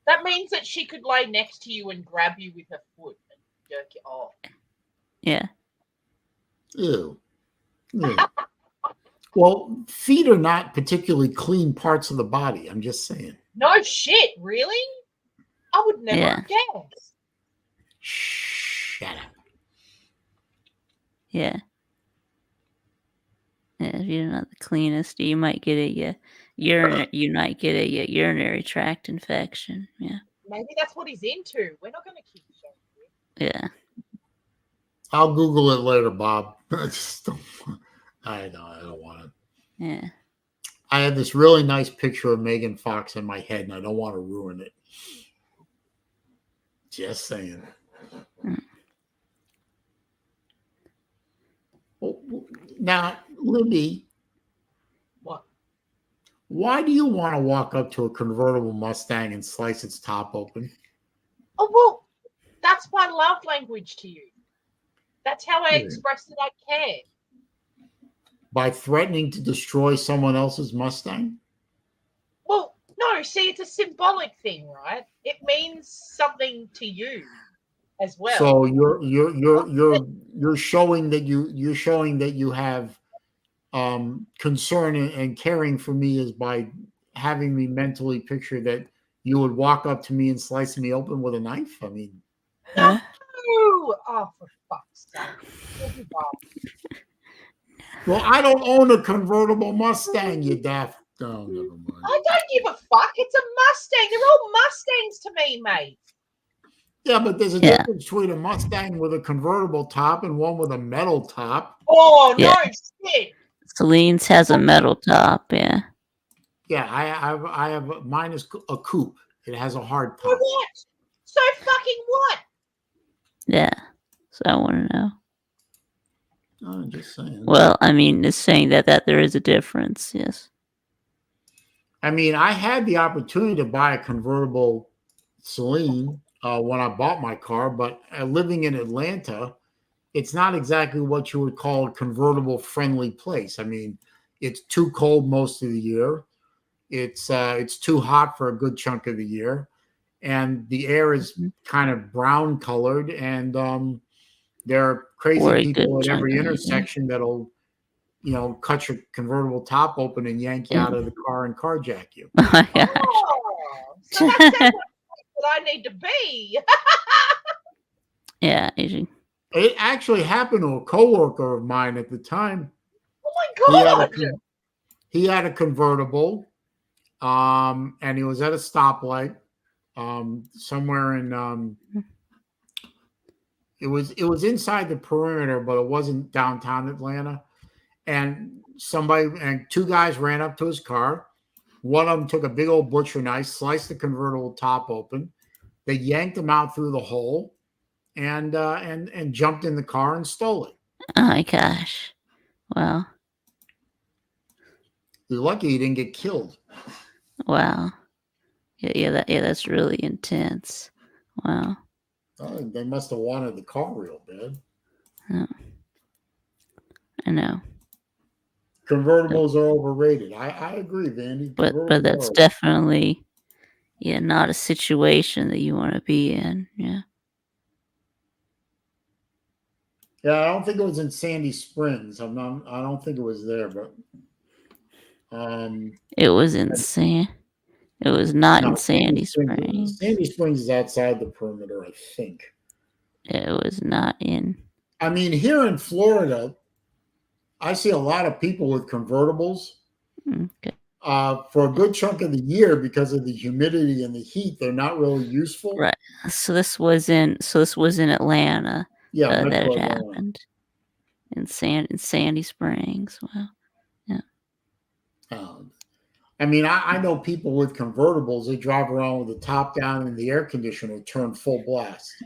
D: That means that she could lay next to you and grab you with her foot and jerk you off.
C: Yeah.
A: Ew. Ew. Well, feet are not particularly clean parts of the body. I'm just saying.
D: No shit, really? I would never
C: Yeah.
D: have guessed.
A: Shut up.
C: Yeah. Yeah, if you're not the cleanest, you might get a urinary tract infection. Yeah.
D: Maybe that's what he's into. We're not going to keep showing you.
C: Yeah.
A: I'll Google it later, Bob. I don't want to.
C: Yeah.
A: I have this really nice picture of Megan Fox in my head, and I don't want to ruin it. Just saying. Now, Libby,
D: What?
A: why do you want to walk up to a convertible Mustang and slice its top open?
D: Oh, well, that's my love language to you. That's how I
A: Yeah.
D: express that I care.
A: By threatening to destroy someone else's Mustang?
D: Well, no, see, it's a symbolic thing, right? It means something to you as well.
A: So you're showing that you have concern and caring for me is by having me mentally picture that you would walk up to me and slice me open with a knife. I mean,
C: Huh?
D: Oh, for fuck's sake.
A: well, I don't own a convertible Mustang, you daft. Oh, never mind.
D: I don't give a fuck. It's a Mustang. They're all Mustangs to me, mate.
A: Yeah, but there's a
C: Yeah.
A: difference between a Mustang with a convertible top and one with a metal top.
D: Oh,
C: Yeah.
D: no shit.
C: Celine's has a metal top. Yeah.
A: Yeah, I have mine is a coupe. It has a hard
D: So
A: top.
D: what? So fucking what?
C: Yeah. So I want to know.
A: I'm just saying.
C: Well, I mean, it's saying that there is a difference. Yes.
A: I mean, I had the opportunity to buy a convertible Saleen when I bought my car, but living in Atlanta, it's not exactly what you would call a convertible friendly place. I mean, it's too cold most of the year. It's too hot for a good chunk of the year, and the air is kind of brown colored, and there are crazy
C: For a
A: people
C: good
A: at every
C: chunk of the year.
A: intersection that'll, cut your convertible top open and yank you out of the car and carjack you.
C: Oh my gosh.
D: Oh, so that sounds like what I need to be.
C: Yeah. You should-
A: It actually happened to a coworker of mine at the time.
D: Oh my god.
A: He had a convertible, and he was at a stoplight somewhere in It was inside the perimeter, but it wasn't downtown Atlanta. And two guys ran up to his car. One of them took a big old butcher knife, sliced the convertible top open. They yanked him out through the hole, and jumped in the car and stole it.
C: Oh my gosh! Wow!
A: You're lucky he didn't get killed.
C: Wow! Yeah, that's really intense. Wow!
A: Oh, they must have wanted the car real bad.
C: Oh, I know.
A: Convertibles are overrated. I agree, Vandy.
C: But that's definitely not a situation that you want to be in. Yeah.
A: Yeah, I don't think it was in Sandy Springs. I don't think it was there, but
C: it was insane. It was not in Sandy Springs.
A: Sandy Springs is outside the perimeter, I think.
C: It was not in.
A: I mean, here in Florida, I see a lot of people with convertibles.
C: Okay.
A: For a good chunk of the year, because of the humidity and the heat, they're not really useful.
C: Right. So this was in Atlanta.
A: Yeah,
C: that it happened in Sandy Springs. Wow. Yeah.
A: I mean, I know people with convertibles. They drive around with the top down and the air conditioner turned full blast.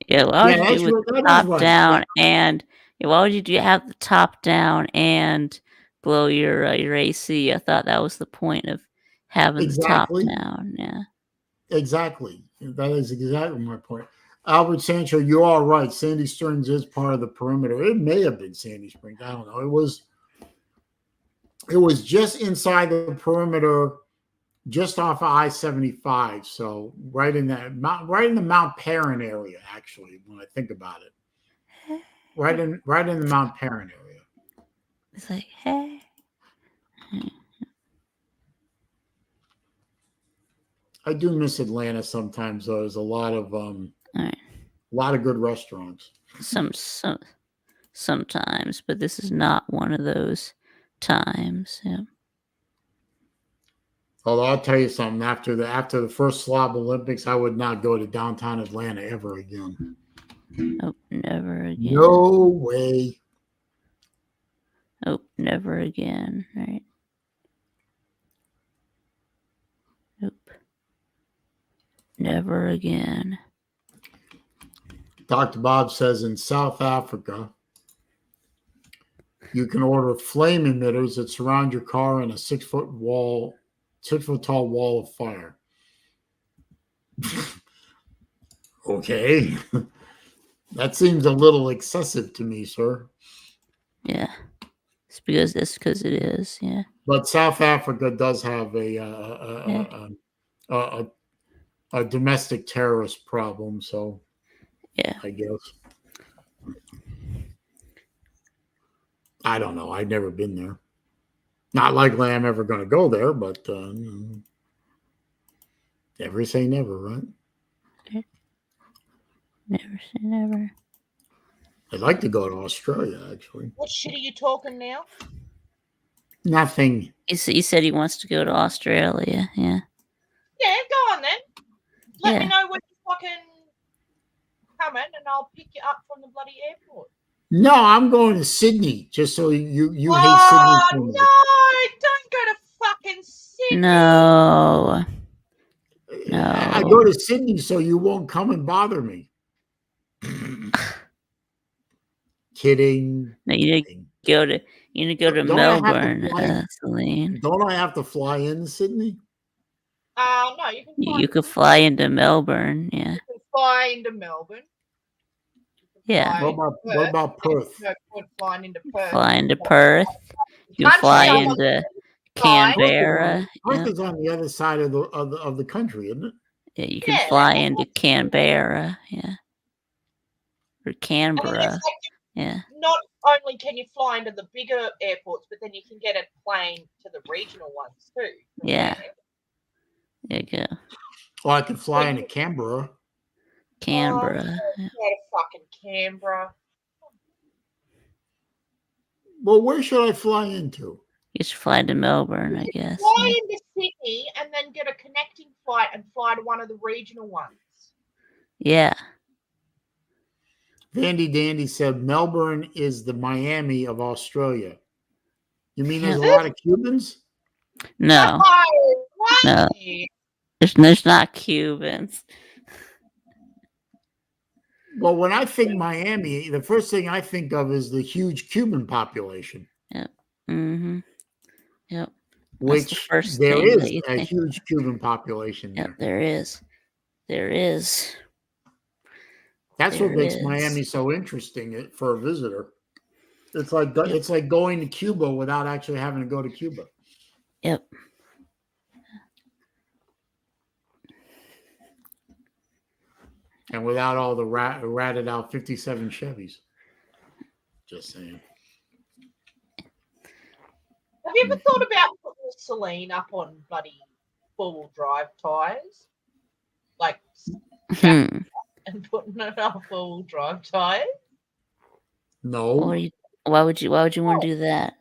C: Yeah, why would you do with the top down and why would you have the top down and blow your AC? I thought that was the point of having the top down. Yeah.
A: Exactly. That is exactly my point. Albert Sancho, you are right. Sandy Springs is part of the perimeter. It may have been Sandy Springs. I don't know. It was just inside the perimeter, just off of I-75. So right in the Mount Perrin area, actually, when I think about it. Right in the Mount Perrin area.
C: It's like, hey.
A: I do miss Atlanta sometimes, though. There's a lot of good restaurants.
C: Sometimes, but this is not one of those times. Yeah.
A: Although I'll tell you something, after the first Slob Olympics, I would not go to downtown Atlanta ever again.
C: Oh, never again.
A: No way.
C: Oh, never again. Right. Nope. Never again.
A: Dr. Bob says in South Africa, you can order flame emitters that surround your car in a 6-foot tall wall of fire. Okay. That seems a little excessive to me, sir.
C: Yeah. It's because it is, yeah.
A: But South Africa does have a domestic terrorist problem, so
C: yeah,
A: I guess. I don't know. I've never been there. Not likely I'm ever going to go there, but never say never, right?
C: Okay. Never say never.
A: I'd like to go to Australia, actually.
D: What shit are you talking now?
A: Nothing.
C: He said he wants to go to Australia, yeah.
D: Yeah, go on then. Let me know when you fucking coming and I'll pick you up from the bloody airport.
A: No, I'm going to Sydney, just so you hate Sydney.
D: Oh, no, don't go to fucking Sydney.
C: No.
A: I go to Sydney so you won't come and bother me. Kidding.
C: No, you need to go to Melbourne, Saleen.
A: Don't I have to fly in Sydney?
D: No, you
C: could fly into Melbourne, yeah.
D: You can fly into Melbourne.
C: Yeah.
A: What about Perth?
D: No point flying into Perth.
C: Fly into Perth. You can fly into Canberra.
A: Perth is on the other side of the country, isn't it?
C: Yeah, you can fly into Canberra, yeah. Or Canberra. Yeah.
D: Not only can you fly into the bigger airports, but then you can get a plane to the regional ones too.
C: Yeah. There you go.
A: Or I can fly into Canberra.
C: Canberra.
D: Go to fucking Canberra.
A: Well, where should I fly into?
C: You should fly to Melbourne, I guess.
D: Fly into Sydney and then get a connecting flight and fly to one of the regional ones.
C: Yeah.
A: Vandy Dandy said Melbourne is the Miami of Australia. You mean there's a
C: Yeah.
A: lot of Cubans?
C: No.
D: What?
C: No. There's not Cubans.
A: Well, when I think Miami, the first thing I think of is the huge Cuban population,
C: Mm-hmm. Yep. That's the
A: which
C: first
A: there
C: thing that
A: is
C: you
A: a
C: think.
A: huge Cuban population
C: Yep,
A: there.
C: there is. There is.
A: That's what
C: There
A: makes
C: is.
A: Miami so interesting for a visitor. It's like going to Cuba without actually having to go to Cuba.
C: Yep.
A: And without all the ratted out 57 Chevys. Just saying.
D: Have you ever thought about putting Saleen up on bloody four-wheel drive tires? Like,
C: Hmm.
D: and putting it on four-wheel drive tires?
A: No.
C: Why would you want to do that?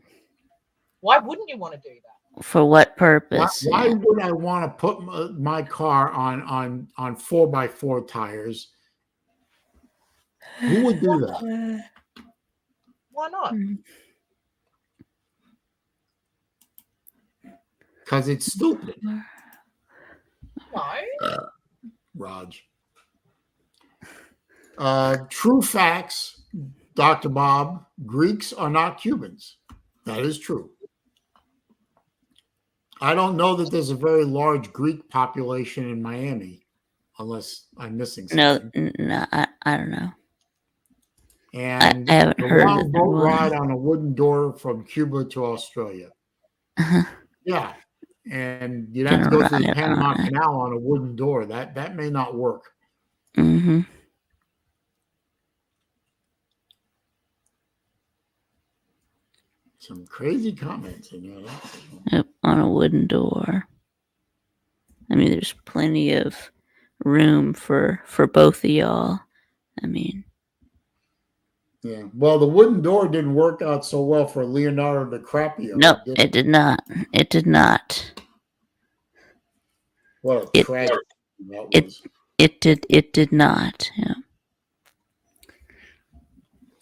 D: Why wouldn't you want to do that?
C: For what purpose?
A: Why
C: Yeah.
A: would I want to put my car on 4x4 tires? Who would do that?
D: Why not?
A: Because it's stupid.
D: No.
A: Raj. True facts, Dr. Bob, Greeks are not Cubans. That is true. I don't know that there's a very large Greek population in Miami, unless I'm missing something.
C: No, I don't know.
A: And
C: I haven't
A: the
C: heard
A: long
C: that there
A: boat
C: was.
A: ride on a wooden door from Cuba to Australia.
C: Uh-huh.
A: Yeah. And you'd have to go through the
C: Right
A: Panama
C: on it.
A: Canal on a wooden door. That may not work.
C: Mm-hmm.
A: Some crazy comments in there.
C: Yep, on a wooden door. I mean, there's plenty of room for both of y'all. I mean,
A: Yeah. Well, the wooden door didn't work out so well for Leonardo DiCaprio.
C: no,
A: did
C: it did not. It did not.
A: What a
C: It-
A: tragedy that
C: it-
A: was.
C: It did not. Yeah.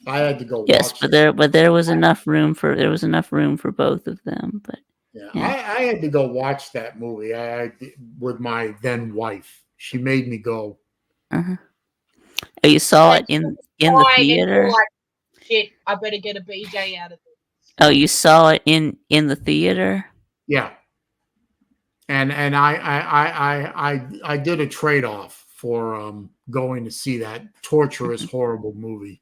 A: I had to go
C: Yes,
A: watch
C: but
A: it.
C: there was enough room for both of them. But
A: Yeah,
C: yeah.
A: I had to go watch that movie. I with my then wife. She made me go.
C: Oh, you saw it in the
D: Why? And
C: theater?
D: you're like, shit, I better get a BJ out of this.
C: Oh, you saw it in the theater?
A: Yeah. And I did a trade off for going to see that torturous, horrible movie.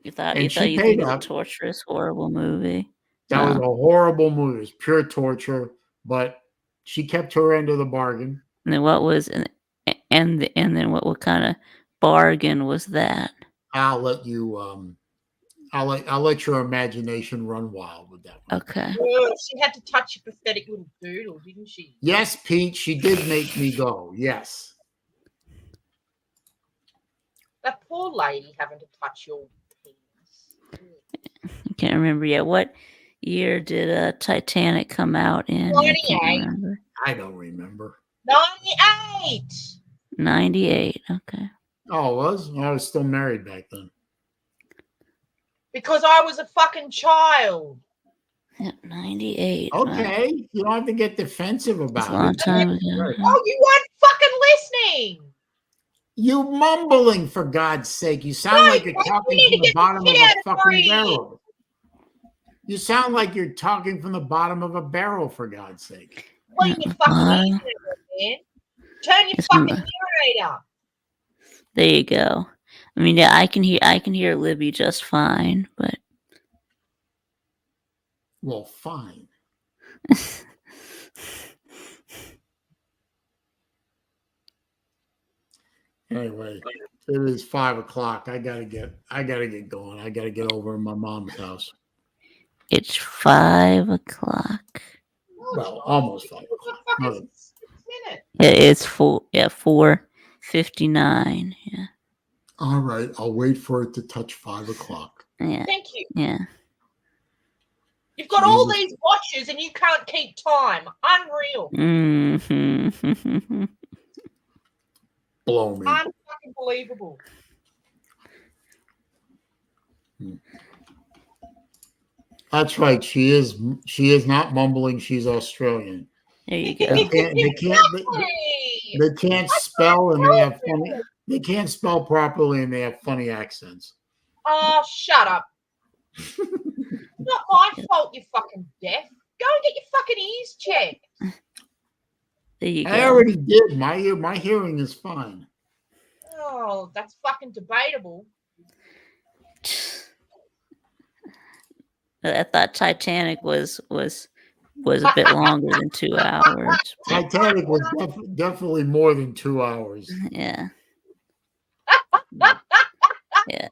C: You thought
A: And she
C: you
A: paid
C: think it was a
A: up.
C: torturous, horrible movie?
A: That was
C: Oh.
A: a horrible movie. It was pure torture, but she kept her end of the bargain.
C: And then what was and then what kind of bargain was that?
A: I'll let you I'll let your imagination run wild with that one.
C: Okay.
D: Ugh, she had to touch your pathetic little doodle, didn't she?
A: Yes, Pete, she did make me go. Yes.
D: That poor lady having to touch your penis.
C: I can't remember yet. What year did Titanic come out in? I can't
D: 98.
C: remember.
A: I don't remember.
D: 98.
C: 98. Okay.
A: Oh, it was? I was still married back then.
D: Because I was a fucking child.
C: Yep, 98.
A: Okay. You don't have to get defensive
C: That's
A: about
C: a long
A: it.
C: time ago.
A: Right.
D: Oh, you weren't fucking listening.
A: You mumbling, for God's sake. You sound like you're
D: Mike,
A: talking
D: you need
A: from
D: to
A: the
D: get the
A: bottom of
D: shit out
A: a
D: of
A: fucking
D: breathe.
A: barrel. You sound like you're talking from the bottom of a barrel, for God's sake.
D: Clean your fucking ears out, man. Turn your
C: It's
D: fucking
C: my-
D: narrator.
C: There you go. I mean, yeah, I can hear Libby just fine, but
A: Well, fine. Anyway, it is 5 o'clock. I gotta get going. I gotta get over to my mom's house.
C: it's 5 o'clock.
A: Well, almost 5
D: It was a
A: o'clock.
D: fucking
A: No,
D: 6 minutes.
C: It's 4:59. Yeah.
A: all right, I'll wait for it to touch 5 o'clock.
C: Yeah.
D: Thank you.
C: Yeah.
D: You've got all
A: Jesus.
D: these watches and you can't keep time. Unreal.
C: Mm-hmm.
A: Blow me.
D: Unfucking believable.
A: That's right. She is not mumbling. She's Australian.
C: There you go.
A: They can't spell, and they have funny. They can't spell properly, and they have funny accents.
D: Oh, shut up. Not my fault you're fucking deaf. Go and get your fucking ears checked.
C: There you go.
A: I already did. My hearing is fine.
D: Oh, that's fucking debatable.
C: I thought Titanic was a bit longer than 2 hours. but
A: Titanic was definitely more than 2 hours.
C: yeah. Yeah.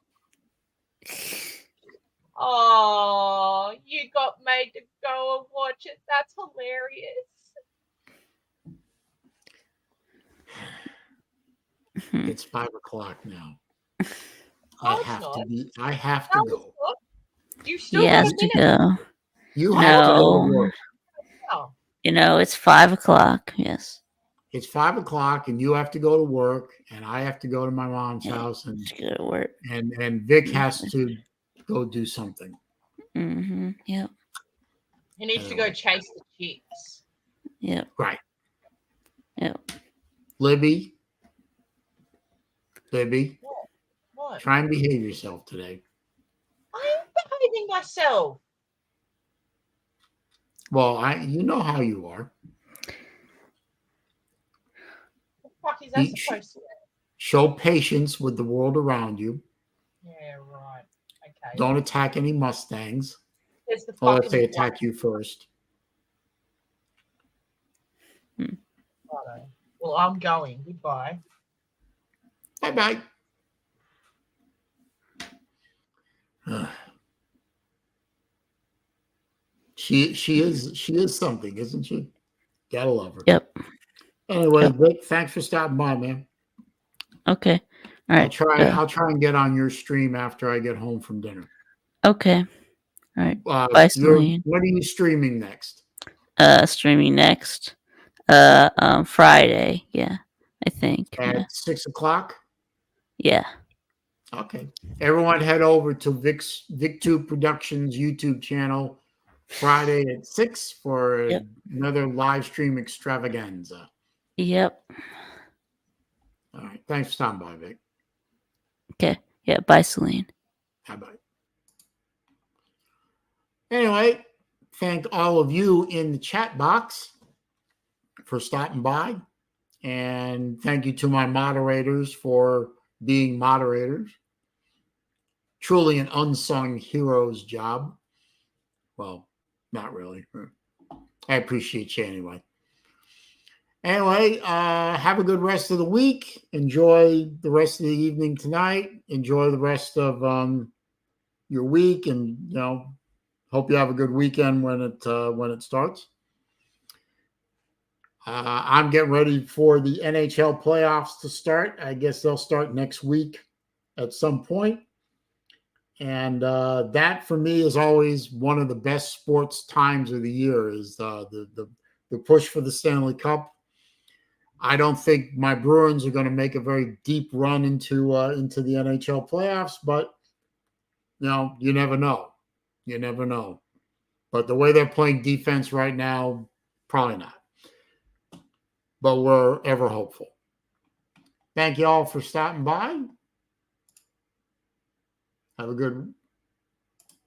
D: Oh, you got made to go and watch it. That's hilarious.
A: It's 5 o'clock now.
D: No,
A: I
D: it's
A: have
D: not.
A: to be. I have to
D: No,
A: go.
D: it's not. You still
C: He
D: got
C: has
D: a
C: to
D: minute
C: go.
A: You have to go to
C: No.
A: work.
D: now.
C: It's 5 o'clock. Yes.
A: It's 5 o'clock, and you have to go to work, and I have to go to my mom's
C: Yeah.
A: house, and
C: Just go to work.
A: Vic has to go do something.
C: Mm-hmm. Yep.
D: He needs to go chase the chicks.
C: Yep.
A: Right,
C: Yep.
A: Libby,
D: What?
A: try and behave yourself today.
D: I am behaving myself.
A: Well, you know how you are.
D: What the fuck is that
A: You
D: supposed to be?
A: Show patience with the world around you.
D: Yeah, right. Okay.
A: Don't attack any Mustangs
D: There's the
A: unless
D: fucking
A: they attack you first.
D: Righto. Well, I'm going. Goodbye.
A: Bye-bye. She is something, isn't she? Gotta love her.
C: Yep.
A: Anyway,
C: Yep.
A: Vic, thanks for stopping by, man.
C: Okay. All right.
A: I'll try and get on your stream after I get home from dinner.
C: Okay. All right. Bye, Saleen.
A: What are you streaming next?
C: Streaming next. Friday. Yeah, I think.
A: At 6 o'clock?
C: Yeah.
A: Okay. Everyone head over to Vic2 Productions YouTube channel Friday at 6 for another live stream extravaganza.
C: Yep.
A: All right. Thanks for stopping by, Vic.
C: Okay. Yeah. Bye, Saleen.
A: Bye-bye. Anyway, thank all of you in the chat box for stopping by. And thank you to my moderators for being moderators. Truly an unsung hero's job. Well, not really. I appreciate you anyway. Anyway, have a good rest of the week. Enjoy the rest of the evening tonight. Enjoy the rest of your week, and hope you have a good weekend when it starts. I'm getting ready for the NHL playoffs to start. I guess they'll start next week at some point. And that for me is always one of the best sports times of the year is the push for the Stanley Cup. I don't think my Bruins are going to make a very deep run into the NHL playoffs, but you never know. You never know. But the way they're playing defense right now, probably not. But we're ever hopeful. Thank you all for stopping by. Have a good